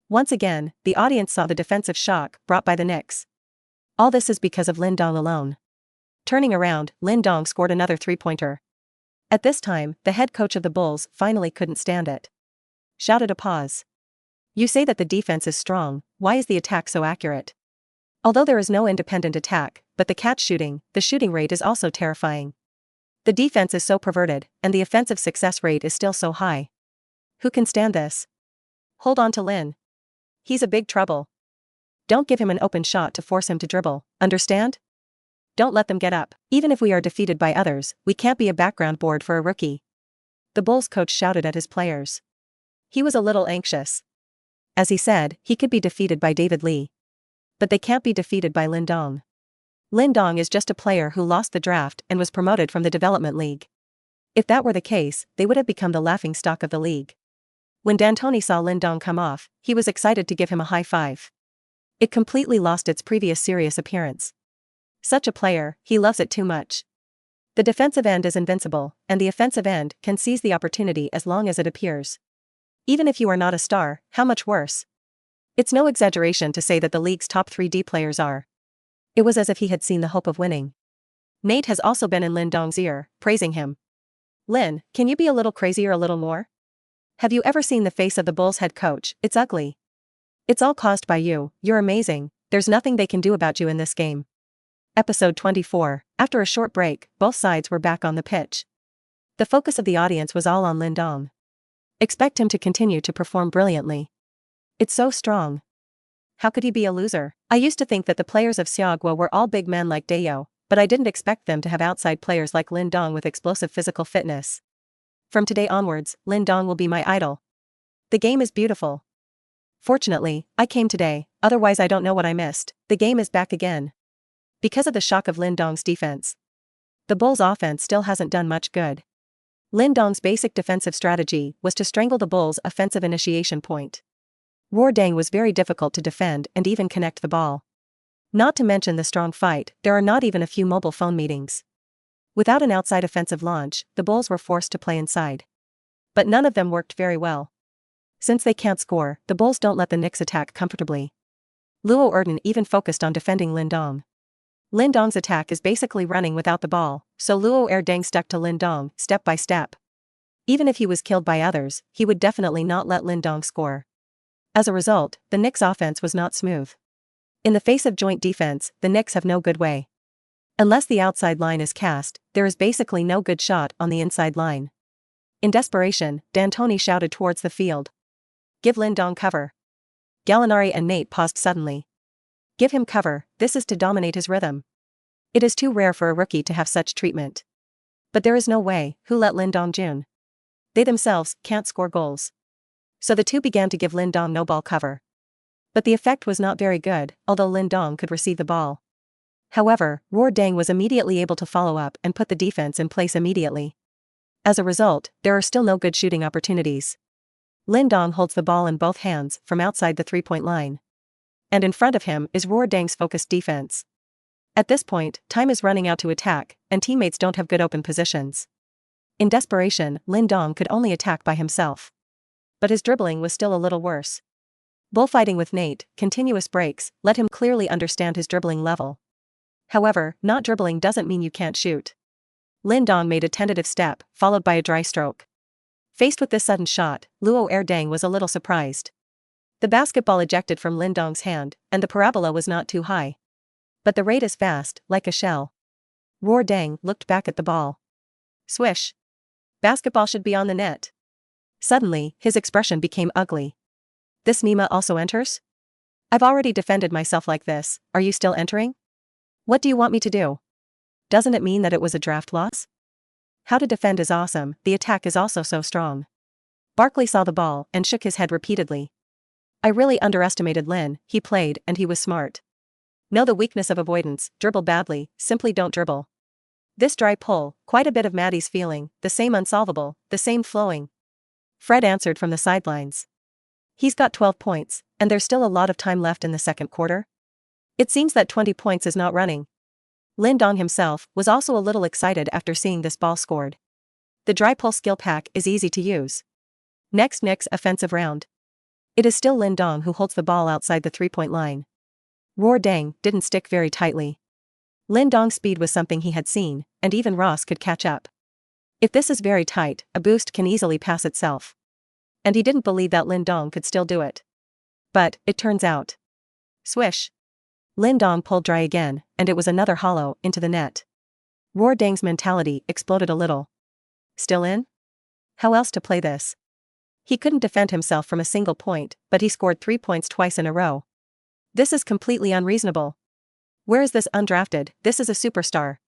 Once again, the audience saw the defensive shock brought by the Knicks. All this is because of Lin Dong alone. Turning around, Lin Dong scored another three-pointer. At this time, the head coach of the Bulls finally couldn't stand it. Shouted a pause. You say that the defense is strong, why is the attack so accurate? Although there is no independent attack, but the catch shooting, the shooting rate is also terrifying. The defense is so perverted, and the offensive success rate is still so high. Who can stand this? Hold on to Lin. He's a big trouble. Don't give him an open shot to force him to dribble, understand? Don't let them get up. Even if we are defeated by others, we can't be a background board for a rookie. The Bulls coach shouted at his players. He was a little anxious. As he said, he could be defeated by David Lee. But they can't be defeated by Lin Dong. Lin Dong is just a player who lost the draft and was promoted from the development league. If that were the case, they would have become the laughingstock of the league. When D'Antoni saw Lin Dong come off, he was excited to give him a high five. It completely lost its previous serious appearance. Such a player, he loves it too much. The defensive end is invincible, and the offensive end can seize the opportunity as long as it appears. Even if you are not a star, how much worse? It's no exaggeration to say that the league's top 3D players are. It was as if he had seen the hope of winning. Nate has also been in Lin Dong's ear, praising him. Lin, can you be a little crazier a little more? Have you ever seen the face of the Bulls head coach? It's ugly. It's all caused by you, you're amazing, there's nothing they can do about you in this game. Episode 24, after a short break, both sides were back on the pitch. The focus of the audience was all on Lin Dong. Expect him to continue to perform brilliantly. It's so strong. How could he be a loser? I used to think that the players of Seogwa were all big men like Dayo, but I didn't expect them to have outside players like Lin Dong with explosive physical fitness. From today onwards, Lin Dong will be my idol. The game is beautiful. Fortunately, I came today, otherwise I don't know what I missed. The game is back again. Because of the shock of Lin Dong's defense. The Bulls' offense still hasn't done much good. Lin Dong's basic defensive strategy was to strangle the Bulls' offensive initiation point. Dang was very difficult to defend and even connect the ball. Not to mention the strong fight, there are not even a few mobile phone meetings. Without an outside offensive launch, the Bulls were forced to play inside. But none of them worked very well. Since they can't score, the Bulls don't let the Knicks attack comfortably. Luo Erden even focused on defending Lin Dong. Lin Dong's attack is basically running without the ball, so Luo Erdang stuck to Lin Dong, step by step. Even if he was killed by others, he would definitely not let Lin Dong score. As a result, the Knicks' offense was not smooth. In the face of joint defense, the Knicks have no good way. Unless the outside line is cast, there is basically no good shot on the inside line. In desperation, D'Antoni shouted towards the field. Give Lin Dong cover. Gallinari and Nate paused suddenly. Give him cover, this is to dominate his rhythm. It is too rare for a rookie to have such treatment. But there is no way, who let Lin Dong Jun? They themselves can't score goals. So the two began to give Lin Dong no ball cover. But the effect was not very good, although Lin Dong could receive the ball. However, Dang was immediately able to follow up and put the defense in place immediately. As a result, there are still no good shooting opportunities. Lin Dong holds the ball in both hands from outside the three-point line. And in front of him is Dang's focused defense. At this point, time is running out to attack, and teammates don't have good open positions. In desperation, Lin Dong could only attack by himself. But his dribbling was still a little worse. Bullfighting with Nate, continuous breaks, let him clearly understand his dribbling level. However, not dribbling doesn't mean you can't shoot. Lin Dong made a tentative step, followed by a dry stroke. Faced with this sudden shot, Luo Erdang was a little surprised. The basketball ejected from Lin Dong's hand, and the parabola was not too high. But the rate is fast, like a shell. Dang looked back at the ball. Swish. Basketball should be on the net. Suddenly, his expression became ugly. This Nima also enters? I've already defended myself like this, are you still entering? What do you want me to do? Doesn't it mean that it was a draft loss? How to defend is awesome, the attack is also so strong. Barkley saw the ball and shook his head repeatedly. I really underestimated Lin, he played and he was smart. Know the weakness of avoidance, dribble badly, simply don't dribble. This dry pull, quite a bit of Maddie's feeling, the same unsolvable, the same flowing. Fred answered from the sidelines. He's got 12 points, and there's still a lot of time left in the second quarter. It seems that 20 points is not running. Lin Dong himself was also a little excited after seeing this ball scored. The dry pull skill pack is easy to use. Next Nick's offensive round. It is still Lin Dong who holds the ball outside the three-point line. Roar dang didn't stick very tightly. Lin Dong's speed was something he had seen, and even Ross could catch up. If this is very tight, a boost can easily pass itself. And he didn't believe that Lin Dong could still do it. But, it turns out. Swish. Lin Dong pulled dry again, and it was another hollow into the net. Roar dang's mentality exploded a little. Still in? How else to play this? He couldn't defend himself from a single point, but he scored 3 points twice in a row. This is completely unreasonable. Where is this undrafted? This is a superstar.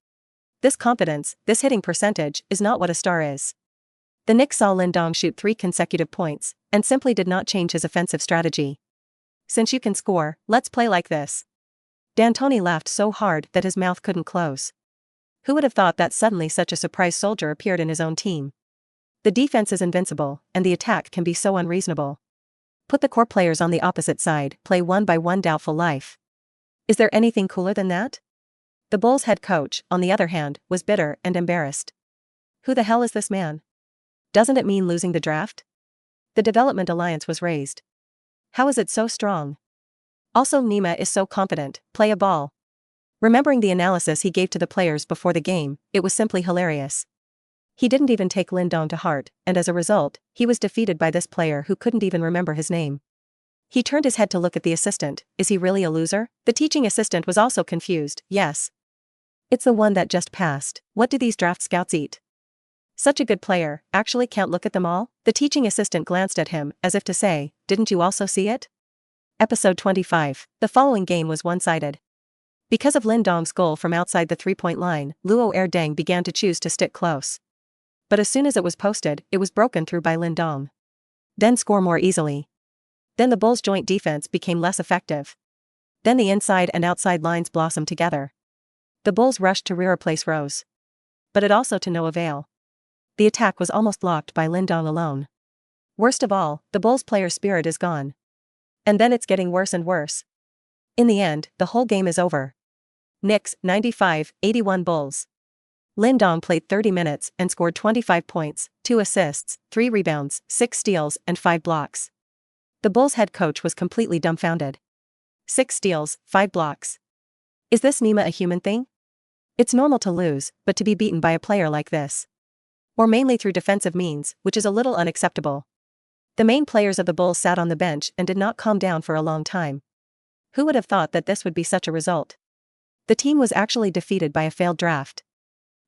This confidence, this hitting percentage, is not what a star is. The Knicks saw Lin Dong shoot 3 consecutive points, and simply did not change his offensive strategy. Since you can score, let's play like this. D'Antoni laughed so hard that his mouth couldn't close. Who would have thought that suddenly such a surprise soldier appeared in his own team? The defense is invincible, and the attack can be so unreasonable. Put the core players on the opposite side, play one by one doubtful life. Is there anything cooler than that? The Bulls head coach, on the other hand, was bitter and embarrassed. Who the hell is this man? Doesn't it mean losing the draft? The development alliance was raised. How is it so strong? Also Nima is so confident, play a ball. Remembering the analysis he gave to the players before the game, it was simply hilarious. He didn't even take Lin Dong to heart, and as a result, he was defeated by this player who couldn't even remember his name. He turned his head to look at the assistant. Is he really a loser? The teaching assistant was also confused. Yes. It's the one that just passed. What do these draft scouts eat? Such a good player, actually can't look at them all? The teaching assistant glanced at him, as if to say, didn't you also see it? Episode 25. The following game was one-sided. Because of Lin Dong's goal from outside the three-point line, Luo Erdang began to choose to stick close. But as soon as it was posted, it was broken through by Lin Dong. Then score more easily. Then the Bulls' joint defense became less effective. Then the inside and outside lines blossomed together. The Bulls rushed to replace Rose. But it also to no avail. The attack was almost locked by Lin Dong alone. Worst of all, the Bulls' player spirit is gone. And then it's getting worse and worse. In the end, the whole game is over. Knicks, 95-81 Bulls. Lin Dong played 30 minutes and scored 25 points, 2 assists, 3 rebounds, 6 steals, and 5 blocks. The Bulls' head coach was completely dumbfounded. 6 steals, 5 blocks. Is this Nima a human thing? It's normal to lose, but to be beaten by a player like this. Or mainly through defensive means, which is a little unacceptable. The main players of the Bulls sat on the bench and did not calm down for a long time. Who would have thought that this would be such a result? The team was actually defeated by a failed draft.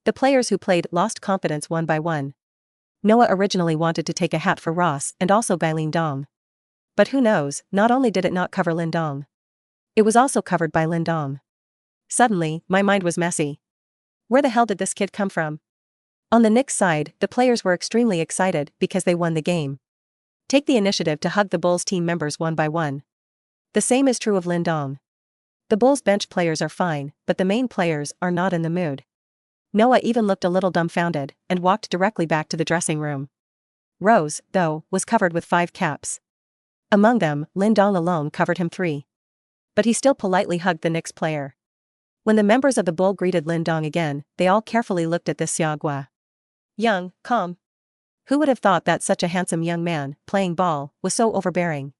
The players who played lost confidence one by one. Noah originally wanted to take a hat for Ross and also by Lin Dong. But who knows, not only did it not cover Lin Dong. It was also covered by Lin Dong. Suddenly, my mind was messy. Where the hell did this kid come from? On the Knicks side, the players were extremely excited because they won the game. Take the initiative to hug the Bulls team members one by one. The same is true of Lin Dong. The Bulls bench players are fine, but the main players are not in the mood. Noah even looked a little dumbfounded and walked directly back to the dressing room. Rose, though, was covered with 5 caps. Among them, Lin Dong alone covered him 3. But he still politely hugged the Knicks player. When the members of the Bull greeted Lin Dong again, they all carefully looked at this Xiaogua. Young, calm. Who would have thought that such a handsome young man, playing ball, was so overbearing?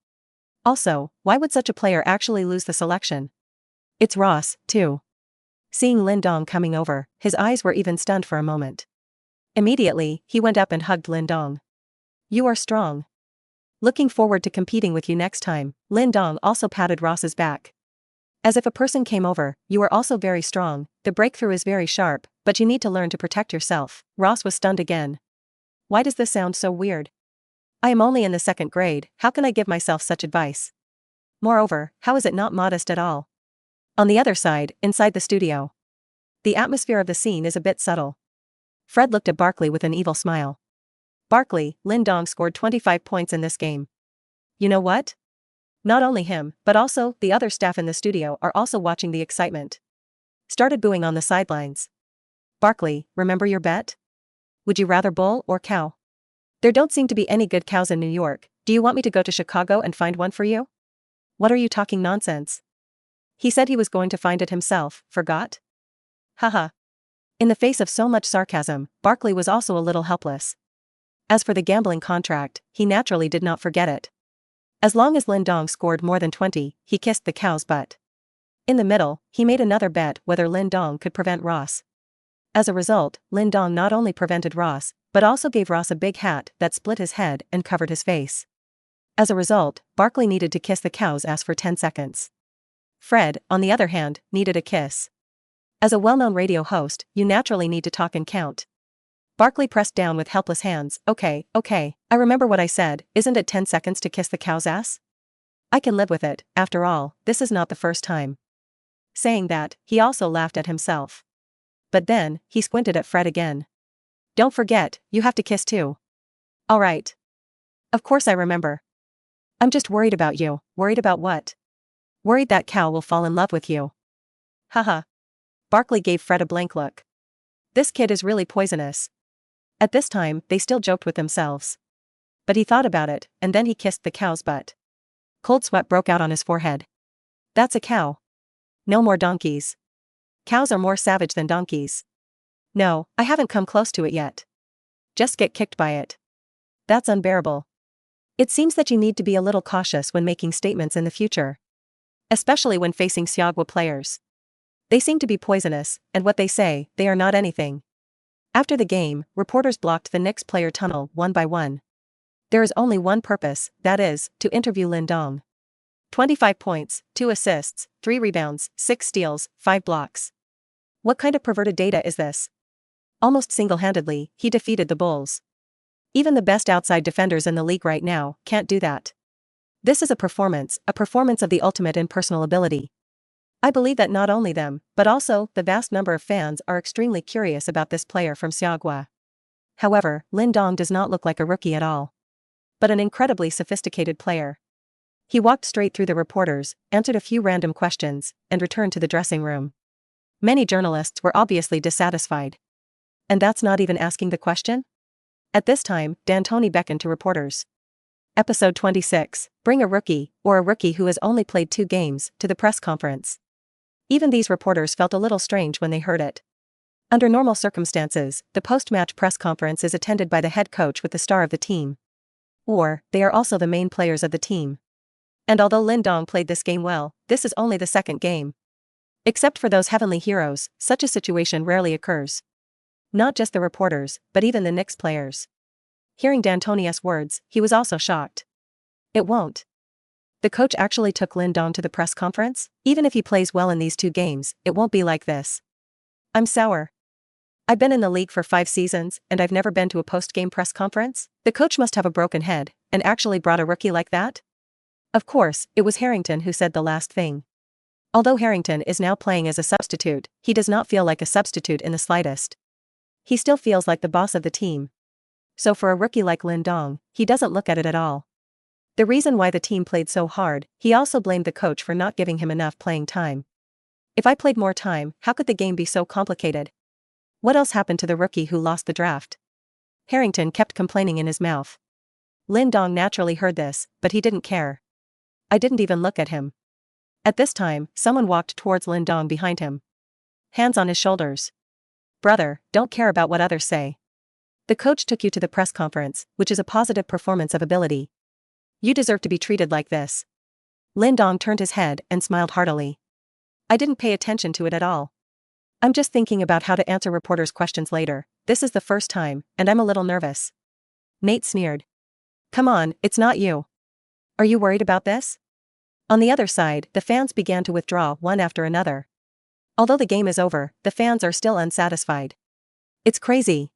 Also, why would such a player actually lose the selection? It's Ross, too. Seeing Lin Dong coming over, his eyes were even stunned for a moment. Immediately, he went up and hugged Lin Dong. You are strong. Looking forward to competing with you next time. Lin Dong also patted Ross's back. As if a person came over, you are also very strong, the breakthrough is very sharp, but you need to learn to protect yourself. Ross was stunned again. Why does this sound so weird? I am only in the 2nd grade, how can I give myself such advice? Moreover, how is it not modest at all? On the other side, inside the studio. The atmosphere of the scene is a bit subtle. Fred looked at Barkley with an evil smile. Barkley, Lin Dong scored 25 points in this game. You know what? Not only him, but also, the other staff in the studio are also watching the excitement. Started booing on the sidelines. Barkley, remember your bet? Would you rather bull or cow? There don't seem to be any good cows in New York, do you want me to go to Chicago and find one for you? What are you talking nonsense? He said he was going to find it himself, forgot? Haha. In the face of so much sarcasm, Barkley was also a little helpless. As for the gambling contract, he naturally did not forget it. As long as Lin Dong scored more than 20, he kissed the cow's butt. In the middle, he made another bet whether Lin Dong could prevent Ross. As a result, Lin Dong not only prevented Ross, but also gave Ross a big hat that split his head and covered his face. As a result, Barkley needed to kiss the cow's ass for 10 seconds. Fred, on the other hand, needed a kiss. As a well-known radio host, you naturally need to talk and count. Barkley pressed down with helpless hands. Okay, I remember what I said, isn't it 10 seconds to kiss the cow's ass? I can live with it, after all, this is not the first time. Saying that, he also laughed at himself. But then, he squinted at Fred again. Don't forget, you have to kiss too. Alright. Of course I remember. I'm just worried about you. Worried about what? Worried that cow will fall in love with you. Haha. Barkley gave Fred a blank look. This kid is really poisonous. At this time, they still joked with themselves. But he thought about it, and then he kissed the cow's butt. Cold sweat broke out on his forehead. That's a cow. No more donkeys. Cows are more savage than donkeys. No, I haven't come close to it yet. Just get kicked by it. That's unbearable. It seems that you need to be a little cautious when making statements in the future. Especially when facing Siagwa players. They seem to be poisonous, and what they say, they are not anything. After the game, reporters blocked the Knicks player tunnel one by one. There is only one purpose, that is, to interview Lin Dong. 25 points, 2 assists, 3 rebounds, 6 steals, 5 blocks. What kind of perverted data is this? Almost single-handedly, he defeated the Bulls. Even the best outside defenders in the league right now can't do that. This is a performance of the ultimate in personal ability. I believe that not only them, but also the vast number of fans are extremely curious about this player from Siagwa. However, Lin Dong does not look like a rookie at all. But an incredibly sophisticated player. He walked straight through the reporters, answered a few random questions, and returned to the dressing room. Many journalists were obviously dissatisfied. And that's not even asking the question? At this time, D'Antoni beckoned to reporters. Episode 26, bring a rookie, or a rookie who has only played 2 games, to the press conference. Even these reporters felt a little strange when they heard it. Under normal circumstances, the post-match press conference is attended by the head coach with the star of the team. Or, they are also the main players of the team. And although Lin Dong played this game well, this is only the second game. Except for those heavenly heroes, such a situation rarely occurs. Not just the reporters, but even the Knicks players. Hearing D'Antoni's words, he was also shocked. It won't. The coach actually took Lin Dong to the press conference? Even if he plays well in these 2 games, it won't be like this. I'm sour. I've been in the league for 5 seasons, and I've never been to a post-game press conference? The coach must have a broken head, and actually brought a rookie like that? Of course, it was Harrington who said the last thing. Although Harrington is now playing as a substitute, he does not feel like a substitute in the slightest. He still feels like the boss of the team. So for a rookie like Lin Dong, he doesn't look at it at all. The reason why the team played so hard, he also blamed the coach for not giving him enough playing time. If I played more time, how could the game be so complicated? What else happened to the rookie who lost the draft? Harrington kept complaining in his mouth. Lin Dong naturally heard this, but he didn't care. I didn't even look at him. At this time, someone walked towards Lin Dong behind him. Hands on his shoulders. Brother, don't care about what others say. The coach took you to the press conference, which is a positive performance of ability. You deserve to be treated like this. Lin Dong turned his head and smiled heartily. I didn't pay attention to it at all. I'm just thinking about how to answer reporters' questions later. This is the first time, and I'm a little nervous. Nate sneered. Come on, it's not you. Are you worried about this? On the other side, the fans began to withdraw one after another. Although the game is over, the fans are still unsatisfied. It's crazy.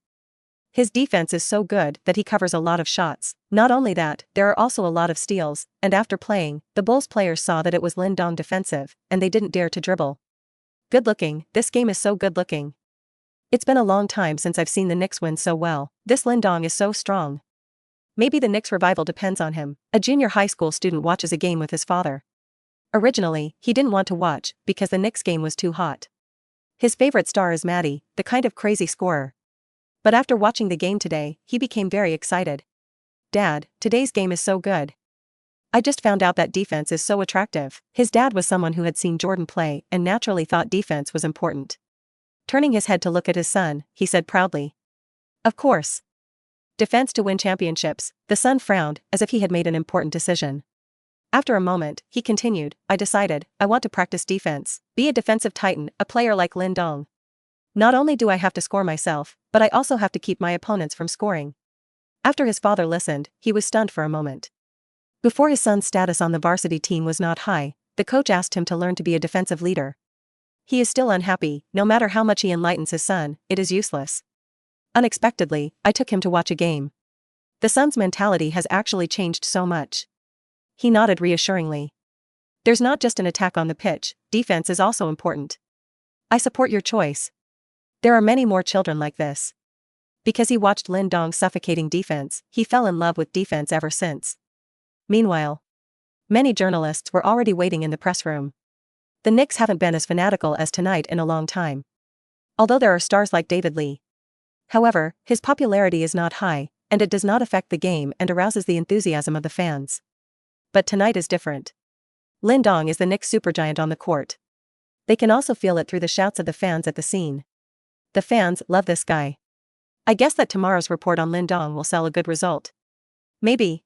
His defense is so good that he covers a lot of shots. Not only that, there are also a lot of steals, and after playing, the Bulls players saw that it was Lin Dong defensive, and they didn't dare to dribble. Good looking, this game is so good looking. It's been a long time since I've seen the Knicks win so well. This Lin Dong is so strong. Maybe the Knicks revival depends on him. A junior high school student watches a game with his father. Originally, he didn't want to watch, because the Knicks game was too hot. His favorite star is Maddie, the kind of crazy scorer. But after watching the game today, he became very excited. Dad, today's game is so good. I just found out that defense is so attractive. His dad was someone who had seen Jordan play and naturally thought defense was important. Turning his head to look at his son, he said proudly. Of course. Defense to win championships. The son frowned, as if he had made an important decision. After a moment, he continued, I decided, I want to practice defense. Be a defensive titan, a player like Lin Dong. Not only do I have to score myself, but I also have to keep my opponents from scoring. After his father listened, he was stunned for a moment. Before his son's status on the varsity team was not high, the coach asked him to learn to be a defensive leader. He is still unhappy, no matter how much he enlightens his son, it is useless. Unexpectedly, I took him to watch a game. The son's mentality has actually changed so much. He nodded reassuringly. There's not just an attack on the pitch, defense is also important. I support your choice. There are many more children like this. Because he watched Lin Dong's suffocating defense, he fell in love with defense ever since. Meanwhile, many journalists were already waiting in the press room. The Knicks haven't been as fanatical as tonight in a long time. Although there are stars like David Lee. However, his popularity is not high, and it does not affect the game and arouses the enthusiasm of the fans. But tonight is different. Lin Dong is the Knicks supergiant on the court. They can also feel it through the shouts of the fans at the scene. The fans love this guy. I guess that tomorrow's report on Lin Dong will sell a good result. Maybe.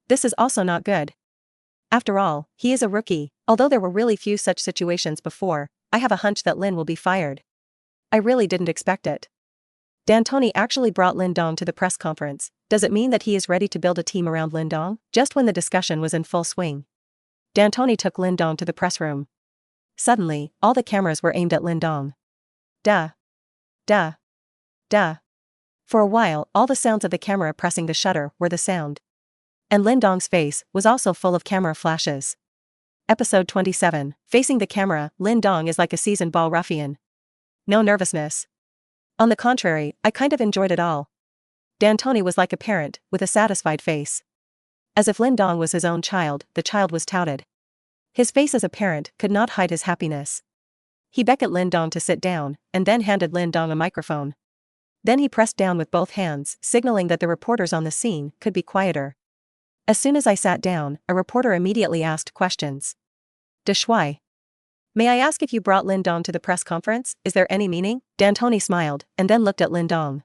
This is also not good. After all, he is a rookie. Although there were really few such situations before, I have a hunch that Lin will be fired. I really didn't expect it. D'Antoni actually brought Lin Dong to the press conference. Does it mean that he is ready to build a team around Lin Dong? Just when the discussion was in full swing, D'Antoni took Lin Dong to the press room. Suddenly, all the cameras were aimed at Lin Dong. Duh. Duh. Duh. For a while, all the sounds of the camera pressing the shutter were the sound. And Lin Dong's face was also full of camera flashes. Episode 27. Facing the camera, Lin Dong is like a seasoned ball ruffian. No nervousness. On the contrary, I kind of enjoyed it all. D'Antoni was like a parent, with a satisfied face. As if Lin Dong was his own child, the child was touted. His face as a parent could not hide his happiness. He beckoned Lin Dong to sit down, and then handed Lin Dong a microphone. Then he pressed down with both hands, signaling that the reporters on the scene could be quieter. As soon as I sat down, a reporter immediately asked questions. De Shui. May I ask if you brought Lin Dong to the press conference? Is there any meaning? D'Antoni smiled, and then looked at Lin Dong.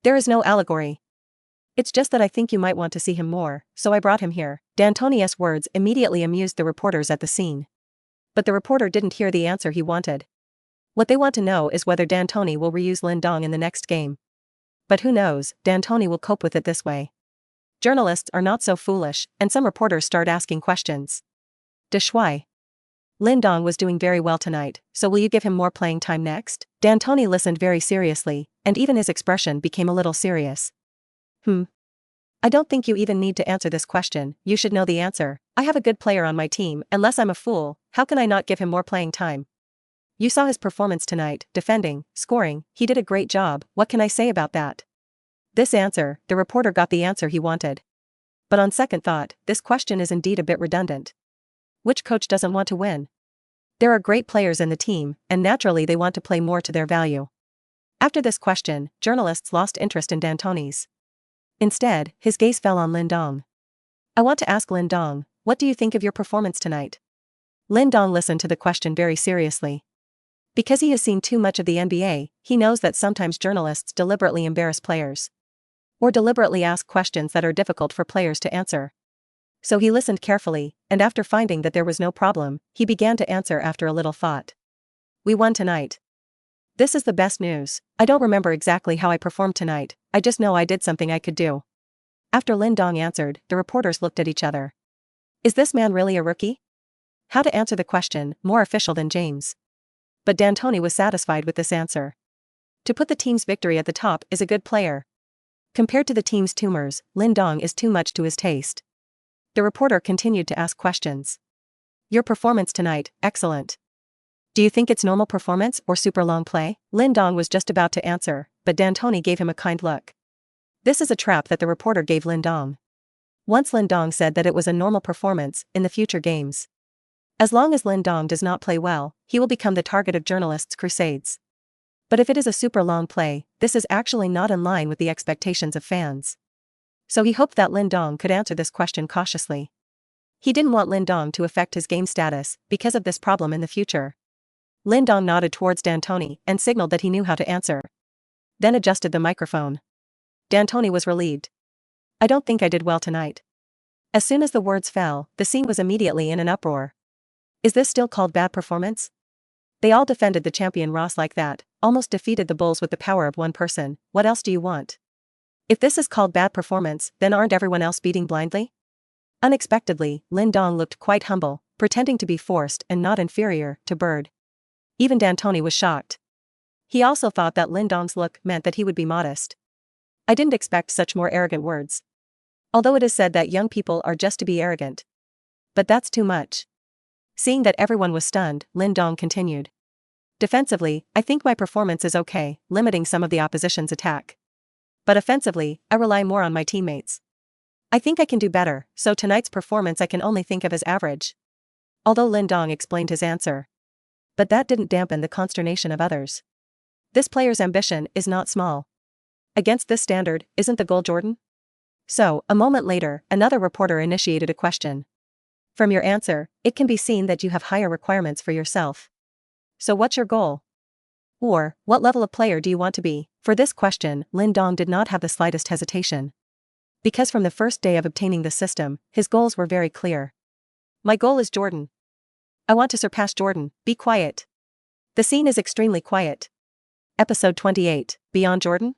There is no allegory. It's just that I think you might want to see him more, so I brought him here. D'Antoni's words immediately amused the reporters at the scene. But the reporter didn't hear the answer he wanted. What they want to know is whether D'Antoni will reuse Lin Dong in the next game. But who knows, D'Antoni will cope with it this way. Journalists are not so foolish, and some reporters start asking questions. De Shui. Lin Dong was doing very well tonight, so will you give him more playing time next? D'Antoni listened very seriously, and even his expression became a little serious. I don't think you even need to answer this question, you should know the answer. I have a good player on my team, unless I'm a fool, how can I not give him more playing time? You saw his performance tonight, defending, scoring, he did a great job, what can I say about that? This answer, the reporter got the answer he wanted. But on second thought, this question is indeed a bit redundant. Which coach doesn't want to win? There are great players in the team, and naturally they want to play more to their value. After this question, journalists lost interest in D'Antoni's. Instead, his gaze fell on Lin Dong. I want to ask Lin Dong, what do you think of your performance tonight? Lin Dong listened to the question very seriously. Because he has seen too much of the NBA, he knows that sometimes journalists deliberately embarrass players. Or deliberately ask questions that are difficult for players to answer. So he listened carefully, and after finding that there was no problem, he began to answer after a little thought. We won tonight. This is the best news. I don't remember exactly how I performed tonight, I just know I did something I could do. After Lin Dong answered, the reporters looked at each other. Is this man really a rookie? How to answer the question, more official than James. But D'Antoni was satisfied with this answer. To put the team's victory at the top is a good player. Compared to the team's tumors, Lin Dong is too much to his taste. The reporter continued to ask questions. Your performance tonight, excellent. Do you think it's normal performance or super long play? Lin Dong was just about to answer, but D'Antoni gave him a kind look. This is a trap that the reporter gave Lin Dong. Once Lin Dong said that it was a normal performance in the future games. As long as Lin Dong does not play well, he will become the target of journalists' crusades. But if it is a super long play, this is actually not in line with the expectations of fans. So he hoped that Lin Dong could answer this question cautiously. He didn't want Lin Dong to affect his game status because of this problem in the future. Lin Dong nodded towards D'Antoni and signaled that he knew how to answer. Then adjusted the microphone. D'Antoni was relieved. I don't think I did well tonight. As soon as the words fell, the scene was immediately in an uproar. Is this still called bad performance? They all defended the champion Ross like that, almost defeated the Bulls with the power of one person. What else do you want? If this is called bad performance, then aren't everyone else beating blindly? Unexpectedly, Lin Dong looked quite humble, pretending to be forced and not inferior to Bird. Even D'Antoni was shocked. He also thought that Lin Dong's look meant that he would be modest. I didn't expect such more arrogant words. Although it is said that young people are just to be arrogant. But that's too much. Seeing that everyone was stunned, Lin Dong continued. Defensively, I think my performance is okay, limiting some of the opposition's attack. But offensively, I rely more on my teammates. I think I can do better, so tonight's performance I can only think of as average. Although Lin Dong explained his answer. But that didn't dampen the consternation of others. This player's ambition is not small. Against this standard, isn't the goal Jordan? So, a moment later, another reporter initiated a question. From your answer, it can be seen that you have higher requirements for yourself. So what's your goal? Or, what level of player do you want to be? For this question, Lin Dong did not have the slightest hesitation. Because from the first day of obtaining the system, his goals were very clear. My goal is Jordan. I want to surpass Jordan. Be quiet. The scene is extremely quiet. Episode 28, Beyond Jordan?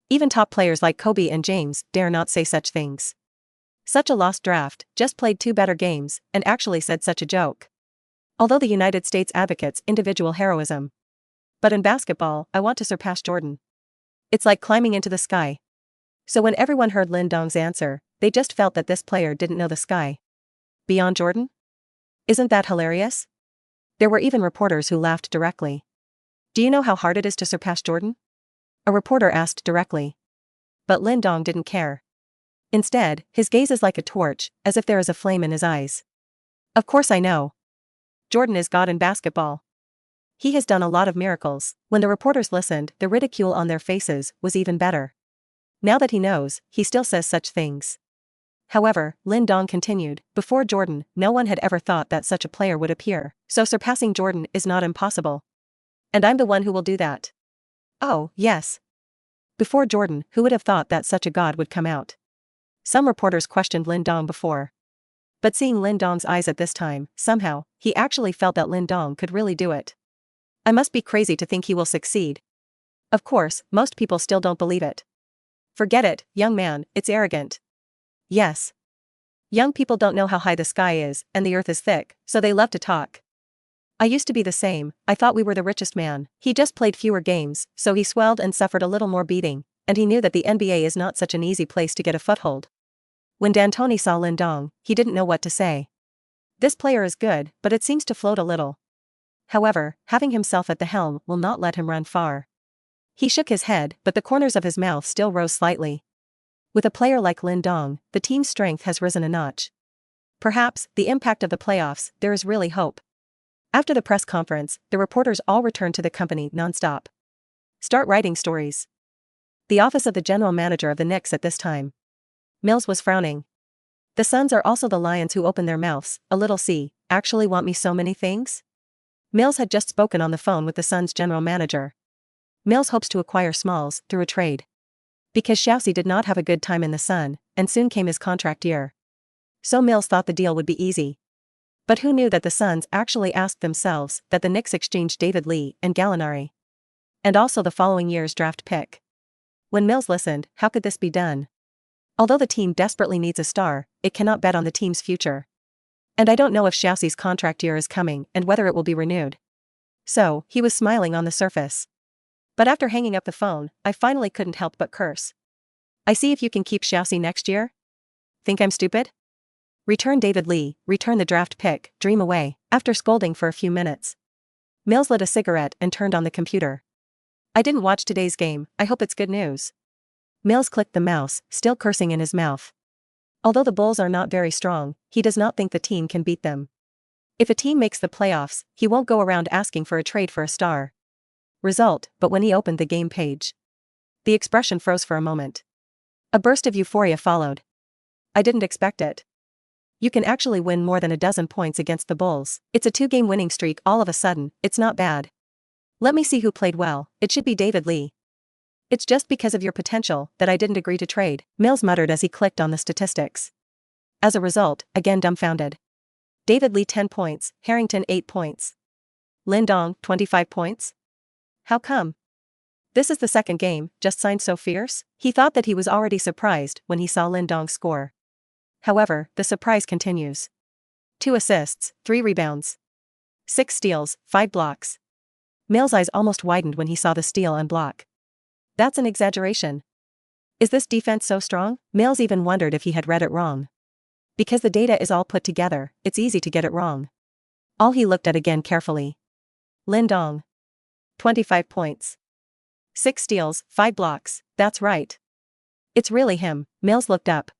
Even top players like Kobe and James dare not say such things. Such a lost draft, just played 2 better games, and actually said such a joke. Although the United States advocates individual heroism. But in basketball, I want to surpass Jordan. It's like climbing into the sky. So when everyone heard Lin Dong's answer, they just felt that this player didn't know the sky. Beyond Jordan? Isn't that hilarious? There were even reporters who laughed directly. Do you know how hard it is to surpass Jordan? A reporter asked directly. But Lin Dong didn't care. Instead, his gaze is like a torch, as if there is a flame in his eyes. Of course I know. Jordan is God in basketball. He has done a lot of miracles. When the reporters listened, the ridicule on their faces was even better. Now that he knows, he still says such things. However, Lin Dong continued, before Jordan, no one had ever thought that such a player would appear, so surpassing Jordan is not impossible. And I'm the one who will do that. Oh, yes. Before Jordan, who would have thought that such a god would come out? Some reporters questioned Lin Dong before. But seeing Lin Dong's eyes at this time, somehow, he actually felt that Lin Dong could really do it. I must be crazy to think he will succeed. Of course, most people still don't believe it. Forget it, young man, it's arrogant. Yes. Young people don't know how high the sky is, and the earth is thick, so they love to talk. I used to be the same. I thought we were the richest man. He just played fewer games, so he swelled and suffered a little more beating, and he knew that the NBA is not such an easy place to get a foothold. When D'Antoni saw Lin Dong, he didn't know what to say. This player is good, but it seems to float a little. However, having himself at the helm will not let him run far. He shook his head, but the corners of his mouth still rose slightly. With a player like Lin Dong, the team's strength has risen a notch. Perhaps, the impact of the playoffs, there is really hope. After the press conference, the reporters all returned to the company non-stop. Start writing stories. The office of the general manager of the Knicks at this time. Mills was frowning. The Suns are also the lions who open their mouths, a little see, actually want me so many things? Mills had just spoken on the phone with the Suns general manager. Mills hopes to acquire Smalls through a trade. Because Chauncey did not have a good time in the Sun, and soon came his contract year. So Mills thought the deal would be easy. But who knew that the Suns actually asked themselves that the Knicks exchanged David Lee and Gallinari. And also the following year's draft pick. When Mills listened, how could this be done? Although the team desperately needs a star, it cannot bet on the team's future. And I don't know if Chauncey's contract year is coming and whether it will be renewed. So, he was smiling on the surface. But after hanging up the phone, I finally couldn't help but curse. I see if you can keep Chauncey next year? Think I'm stupid? Return David Lee, return the draft pick, dream away. After scolding for a few minutes, Mills lit a cigarette and turned on the computer. I didn't watch today's game, I hope it's good news. Mills clicked the mouse, still cursing in his mouth. Although the Bulls are not very strong, he does not think the team can beat them. If a team makes the playoffs, he won't go around asking for a trade for a star. Result, but when he opened the game page, the expression froze for a moment. A burst of euphoria followed. I didn't expect it. You can actually win more than a dozen points against the Bulls. It's a 2-game winning streak all of a sudden, it's not bad. Let me see who played well, it should be David Lee. It's just because of your potential that I didn't agree to trade, Mills muttered as he clicked on the statistics. As a result, again dumbfounded. David Lee 10 points, Harrington 8 points. Lin Dong 25 points? How come? This is the second game, just signed so fierce? He thought that he was already surprised when he saw Lin Dong score. However, the surprise continues. 2 assists, 3 rebounds. 6 steals, 5 blocks. Mills' eyes almost widened when he saw the steal and block. That's an exaggeration. Is this defense so strong? Mills even wondered if he had read it wrong. Because the data is all put together, it's easy to get it wrong. All he looked at again carefully. Lin Dong. 25 points. 6 steals, 5 blocks, that's right. It's really him. Mills looked up.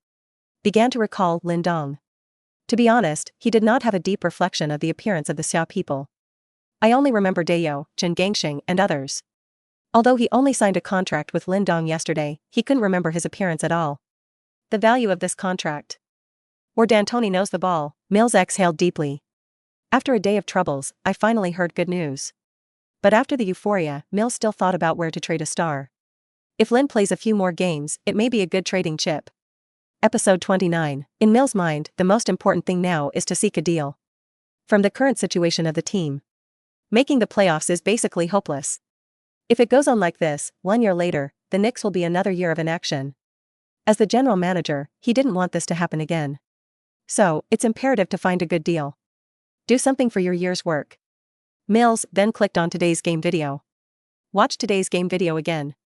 Began to recall Lin Dong. To be honest, he did not have a deep reflection of the appearance of the Xiao people. I only remember Dayo, Chen Gangxing and others. Although he only signed a contract with Lin Dong yesterday, he couldn't remember his appearance at all. The value of this contract. Or D'Antoni knows the ball. Mills exhaled deeply. After a day of troubles, I finally heard good news. But after the euphoria, Mills still thought about where to trade a star. If Lin plays a few more games, it may be a good trading chip. Episode 29. In Mills' mind, the most important thing now is to seek a deal. From the current situation of the team, making the playoffs is basically hopeless. If it goes on like this, 1 year later, the Knicks will be another year of inaction. As the general manager, he didn't want this to happen again. So, it's imperative to find a good deal. Do something for your year's work. Mills then clicked on today's game video. Watch today's game video again.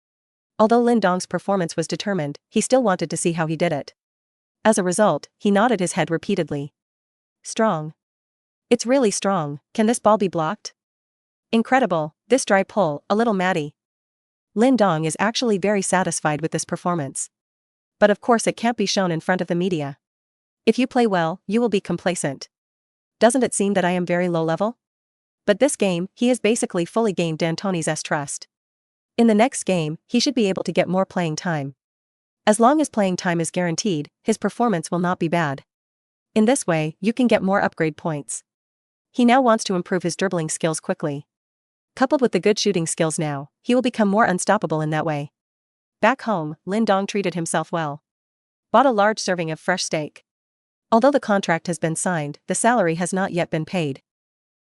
Although Lin Dong's performance was determined, he still wanted to see how he did it. As a result, he nodded his head repeatedly. Strong. It's really strong. Can this ball be blocked? Incredible, this dry pull, a little matty. Lin Dong is actually very satisfied with this performance. But of course it can't be shown in front of the media. If you play well, you will be complacent. Doesn't it seem that I am very low level? But this game, he has basically fully gained D'Antoni's trust. In the next game, he should be able to get more playing time. As long as playing time is guaranteed, his performance will not be bad. In this way, you can get more upgrade points. He now wants to improve his dribbling skills quickly. Coupled with the good shooting skills now, he will become more unstoppable in that way. Back home, Lin Dong treated himself well. Bought a large serving of fresh steak. Although the contract has been signed, the salary has not yet been paid.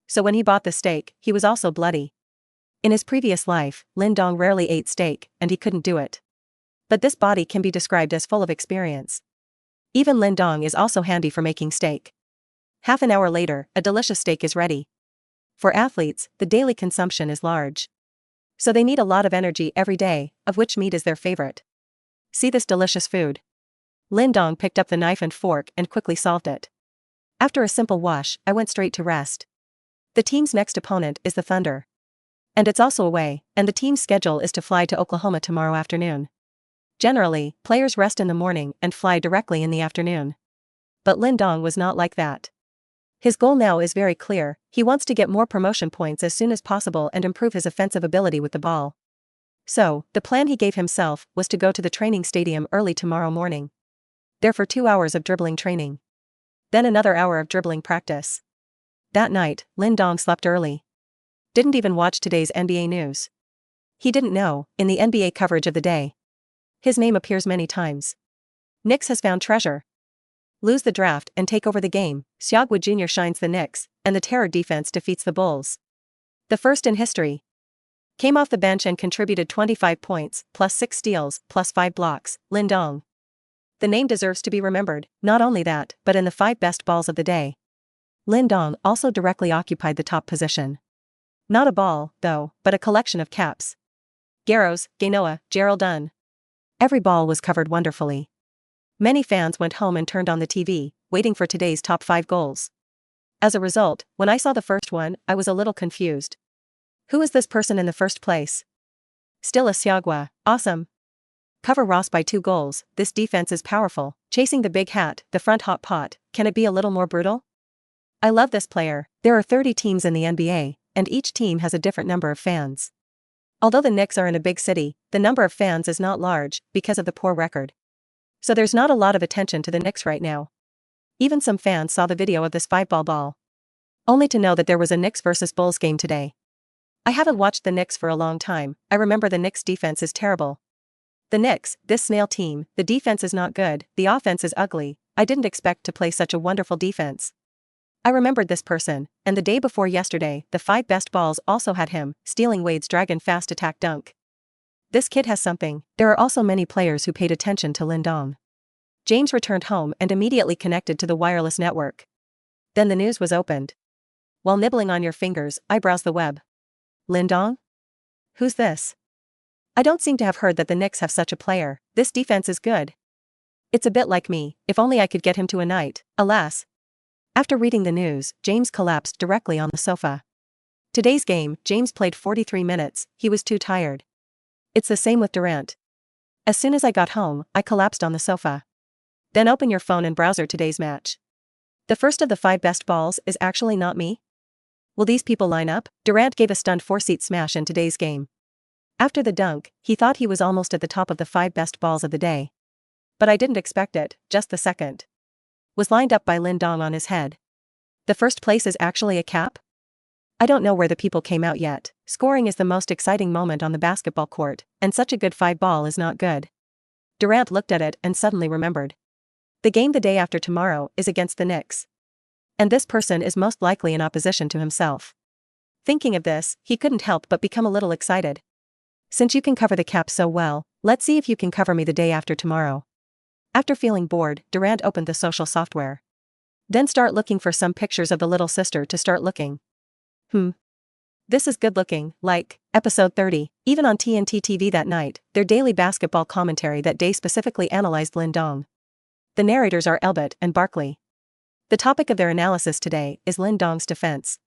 So when he bought the steak, he was also bloody. In his previous life, Lin Dong rarely ate steak, and he couldn't do it. But this body can be described as full of experience. Even Lin Dong is also handy for making steak. Half an hour later, a delicious steak is ready. For athletes, the daily consumption is large. So they need a lot of energy every day, of which meat is their favorite. See this delicious food. Lin Dong picked up the knife and fork and quickly solved it. After a simple wash, I went straight to rest. The team's next opponent is the Thunder. And it's also away, and the team's schedule is to fly to Oklahoma tomorrow afternoon. Generally, players rest in the morning and fly directly in the afternoon. But Lin Dong was not like that. His goal now is very clear, he wants to get more promotion points as soon as possible and improve his offensive ability with the ball. So, the plan he gave himself was to go to the training stadium early tomorrow morning. There for 2 hours of dribbling training. Then another hour of dribbling practice. That night, Lin Dong slept early. Didn't even watch today's NBA news. He didn't know, in the NBA coverage of the day, his name appears many times. Knicks has found treasure. Lose the draft and take over the game, Seogwoo Jr. shines the Knicks, and the terror defense defeats the Bulls. The first in history. Came off the bench and contributed 25 points, plus 6 steals, plus 5 blocks, Lin Dong. The name deserves to be remembered, not only that, but in the 5 best balls of the day. Lin Dong also directly occupied the top position. Not a ball, though, but a collection of caps. Garros, Gainoa, Gerald Dunn. Every ball was covered wonderfully. Many fans went home and turned on the TV, waiting for today's top 5 goals. As a result, when I saw the first one, I was a little confused. Who is this person in the first place? Still a Seogwoo, awesome. Cover Ross by 2 goals, this defense is powerful, chasing the big hat, the front hot pot, can it be a little more brutal? I love this player. There are 30 teams in the NBA, and each team has a different number of fans. Although the Knicks are in a big city, the number of fans is not large, because of the poor record. So there's not a lot of attention to the Knicks right now. Even some fans saw the video of this 5-ball ball. Only to know that there was a Knicks vs Bulls game today. I haven't watched the Knicks for a long time. I remember the Knicks defense is terrible. The Knicks, this snail team, the defense is not good, the offense is ugly. I didn't expect to play such a wonderful defense. I remembered this person, and the day before yesterday, the 5 best balls also had him, stealing Wade's dragon fast attack dunk. This kid has something. There are also many players who paid attention to Lin Dong. James returned home and immediately connected to the wireless network. Then the news was opened. While nibbling on your fingers, I browsed the web. Lin Dong? Who's this? I don't seem to have heard that the Knicks have such a player. This defense is good. It's a bit like me, if only I could get him to a night. Alas. After reading the news, James collapsed directly on the sofa. Today's game, James played 43 minutes, he was too tired. It's the same with Durant. As soon as I got home, I collapsed on the sofa. Then open your phone and browser today's match. The first of the 5 best balls is actually not me? Will these people line up? Durant gave a stunned 4-seat smash in today's game. After the dunk, he thought he was almost at the top of the 5 best balls of the day. But I didn't expect it, just the second. Was lined up by Lin Dong on his head. The first place is actually a cap? I don't know where the people came out yet. Scoring is the most exciting moment on the basketball court, and such a good 5 ball is not good. Durant looked at it and suddenly remembered. The game the day after tomorrow is against the Knicks. And this person is most likely in opposition to himself. Thinking of this, he couldn't help but become a little excited. Since you can cover the cap so well, let's see if you can cover me the day after tomorrow. After feeling bored, Durant opened the social software. Then start looking for some pictures of the little sister to start looking. This is good looking, like, episode 30, even on TNT TV that night, their daily basketball commentary that day specifically analyzed Lin Dong. The narrators are Albert and Barkley. The topic of their analysis today is Lin Dong's defense.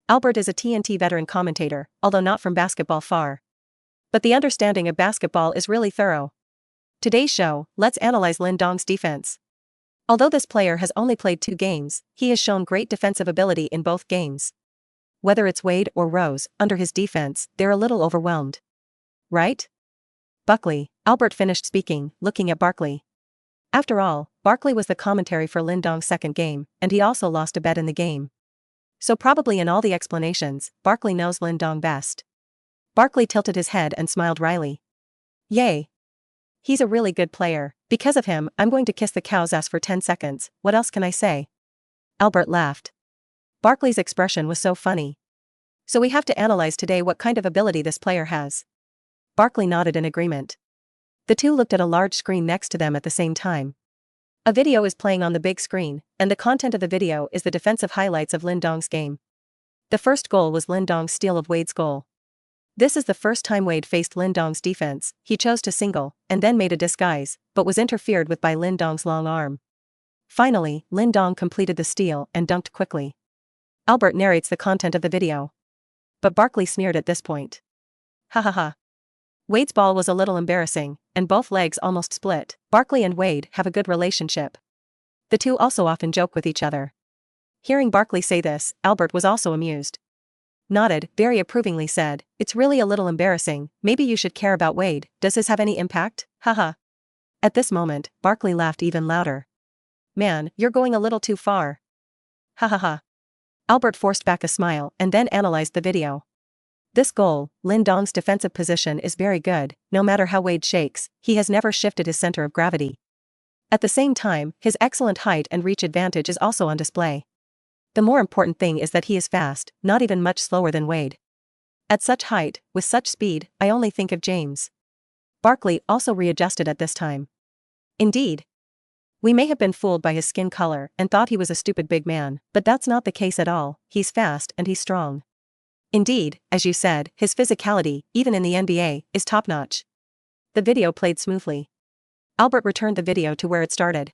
Albert is a TNT veteran commentator, although not from basketball far. But the understanding of basketball is really thorough. Today's show, let's analyze Lin Dong's defense. Although this player has only played 2 games, he has shown great defensive ability in both games. Whether it's Wade or Rose, under his defense, they're a little overwhelmed. Right? Buckley, Albert finished speaking, looking at Barkley. After all, Barkley was the commentary for Lin Dong's second game, and he also lost a bet in the game. So probably in all the explanations, Barkley knows Lin Dong best. Barkley tilted his head and smiled wryly. Yay. He's a really good player. Because of him, I'm going to kiss the cow's ass for 10 seconds, what else can I say? Albert laughed. Barkley's expression was so funny. So we have to analyze today what kind of ability this player has. Barkley nodded in agreement. The two looked at a large screen next to them at the same time. A video is playing on the big screen, and the content of the video is the defensive highlights of Lin Dong's game. The first goal was Lin Dong's steal of Wade's goal. This is the first time Wade faced Lin Dong's defense. He chose to single, and then made a disguise, but was interfered with by Lin Dong's long arm. Finally, Lin Dong completed the steal and dunked quickly. Albert narrates the content of the video. But Barkley sneered at this point. Ha ha ha. Wade's ball was a little embarrassing, and both legs almost split. Barkley and Wade have a good relationship. The two also often joke with each other. Hearing Barkley say this, Albert was also amused. Nodded, very approvingly said, "It's really a little embarrassing, maybe you should care about Wade, does his have any impact? Haha." At this moment, Barkley laughed even louder. "Man, you're going a little too far." Ha ha ha. Albert forced back a smile and then analyzed the video. This goal, Lin Dong's defensive position is very good, no matter how Wade shakes, he has never shifted his center of gravity. At the same time, his excellent height and reach advantage is also on display. The more important thing is that he is fast, not even much slower than Wade. At such height, with such speed, I only think of James. Barkley also readjusted at this time. Indeed. We may have been fooled by his skin color and thought he was a stupid big man, but that's not the case at all, he's fast and he's strong. Indeed, as you said, his physicality, even in the NBA, is top-notch. The video played smoothly. Albert returned the video to where it started.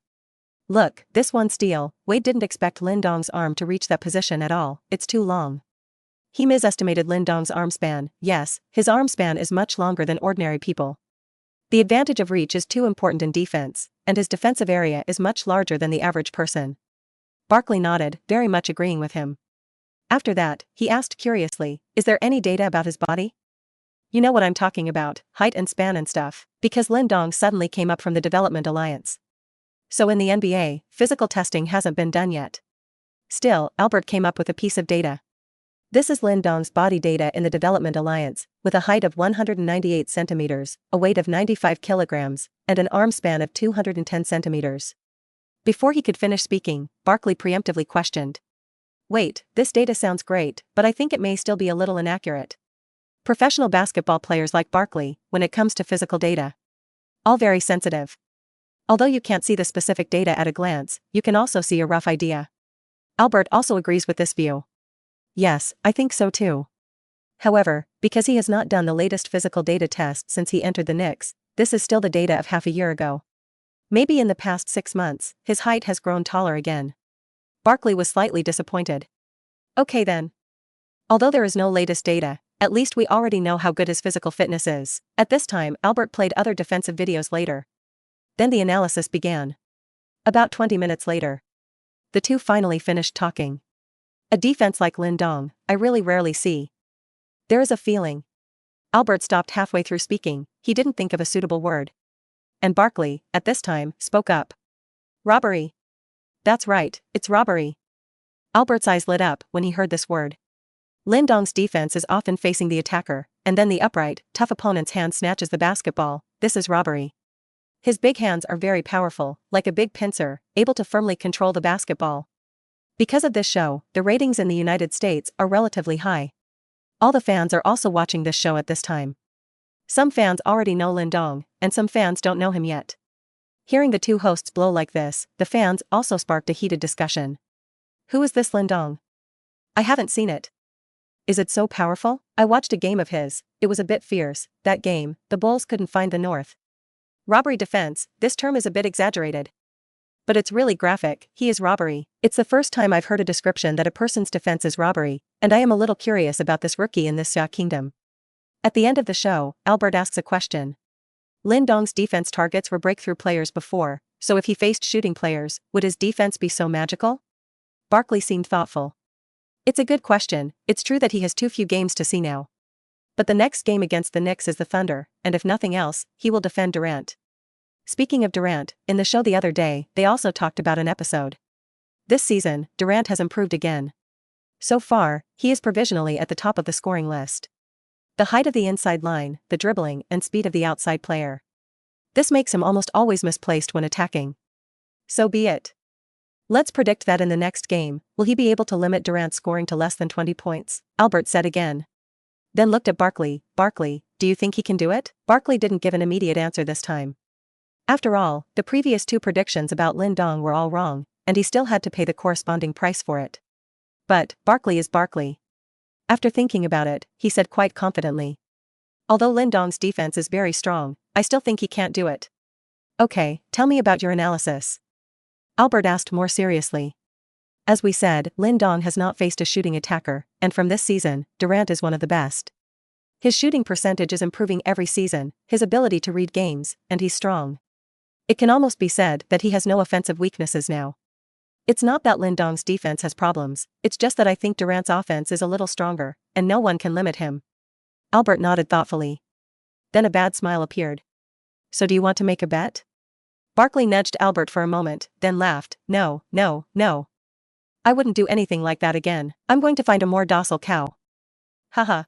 Look, this one steal, Wade didn't expect Lin Dong's arm to reach that position at all, it's too long. He misestimated Lin Dong's arm span. Yes, his arm span is much longer than ordinary people. The advantage of reach is too important in defense, and his defensive area is much larger than the average person. Barkley nodded, very much agreeing with him. After that, he asked curiously, is there any data about his body? You know what I'm talking about, height and span and stuff, because Lin Dong suddenly came up from the Development Alliance. So in the NBA, physical testing hasn't been done yet. Still, Albert came up with a piece of data. This is Lin Dong's body data in the Development Alliance, with a height of 198 centimeters, a weight of 95 kilograms, and an arm span of 210 centimeters. Before he could finish speaking, Barkley preemptively questioned. Wait, this data sounds great, but I think it may still be a little inaccurate. Professional basketball players like Barkley, when it comes to physical data, all very sensitive. Although you can't see the specific data at a glance, you can also see a rough idea. Albert also agrees with this view. Yes, I think so too. However, because he has not done the latest physical data test since he entered the Knicks, this is still the data of half a year ago. Maybe in the past 6 months, his height has grown taller again. Barkley was slightly disappointed. Okay then. Although there is no latest data, at least we already know how good his physical fitness is. At this time, Albert played other defensive videos later. Then the analysis began. About 20 minutes later, the two finally finished talking. A defense like Lin Dong, I really rarely see. There is a feeling. Albert stopped halfway through speaking, he didn't think of a suitable word. And Barkley, at this time, spoke up. Robbery. That's right, it's robbery. Albert's eyes lit up when he heard this word. Lin Dong's defense is often facing the attacker, and then the upright, tough opponent's hand snatches the basketball. This is robbery. His big hands are very powerful, like a big pincer, able to firmly control the basketball. Because of this show, the ratings in the United States are relatively high. All the fans are also watching this show at this time. Some fans already know Lin Dong, and some fans don't know him yet. Hearing the two hosts blow like this, the fans also sparked a heated discussion. Who is this Lin Dong? I haven't seen it. Is it so powerful? I watched a game of his, it was a bit fierce. That game, the Bulls couldn't find the North. Robbery defense, this term is a bit exaggerated. But it's really graphic, he is robbery. It's the first time I've heard a description that a person's defense is robbery, and I am a little curious about this rookie in this kingdom. At the end of the show, Albert asks a question. Lin Dong's defense targets were breakthrough players before, so if he faced shooting players, would his defense be so magical? Barkley seemed thoughtful. It's a good question, it's true that he has too few games to see now. But the next game against the Knicks is the Thunder, and if nothing else, he will defend Durant. Speaking of Durant, in the show the other day, they also talked about an episode. This season, Durant has improved again. So far, he is provisionally at the top of the scoring list. The height of the inside line, the dribbling, and speed of the outside player. This makes him almost always misplaced when attacking. So be it. Let's predict that in the next game, will he be able to limit Durant's scoring to less than 20 points? Albert said again. Then looked at Barkley. Barkley, do you think he can do it? Barkley didn't give an immediate answer this time. After all, the previous two predictions about Lin Dong were all wrong, and he still had to pay the corresponding price for it. But, Barkley is Barkley. After thinking about it, he said quite confidently. Although Lin Dong's defense is very strong, I still think he can't do it. Okay, tell me about your analysis. Albert asked more seriously. As we said, Lin Dong has not faced a shooting attacker, and from this season, Durant is one of the best. His shooting percentage is improving every season, his ability to read games, and he's strong. It can almost be said that he has no offensive weaknesses now. It's not that Lin Dong's defense has problems, it's just that I think Durant's offense is a little stronger, and no one can limit him. Albert nodded thoughtfully. Then a bad smile appeared. So do you want to make a bet? Barkley nudged Albert for a moment, then laughed. No, no, no. I wouldn't do anything like that again. I'm going to find a more docile cow. Haha.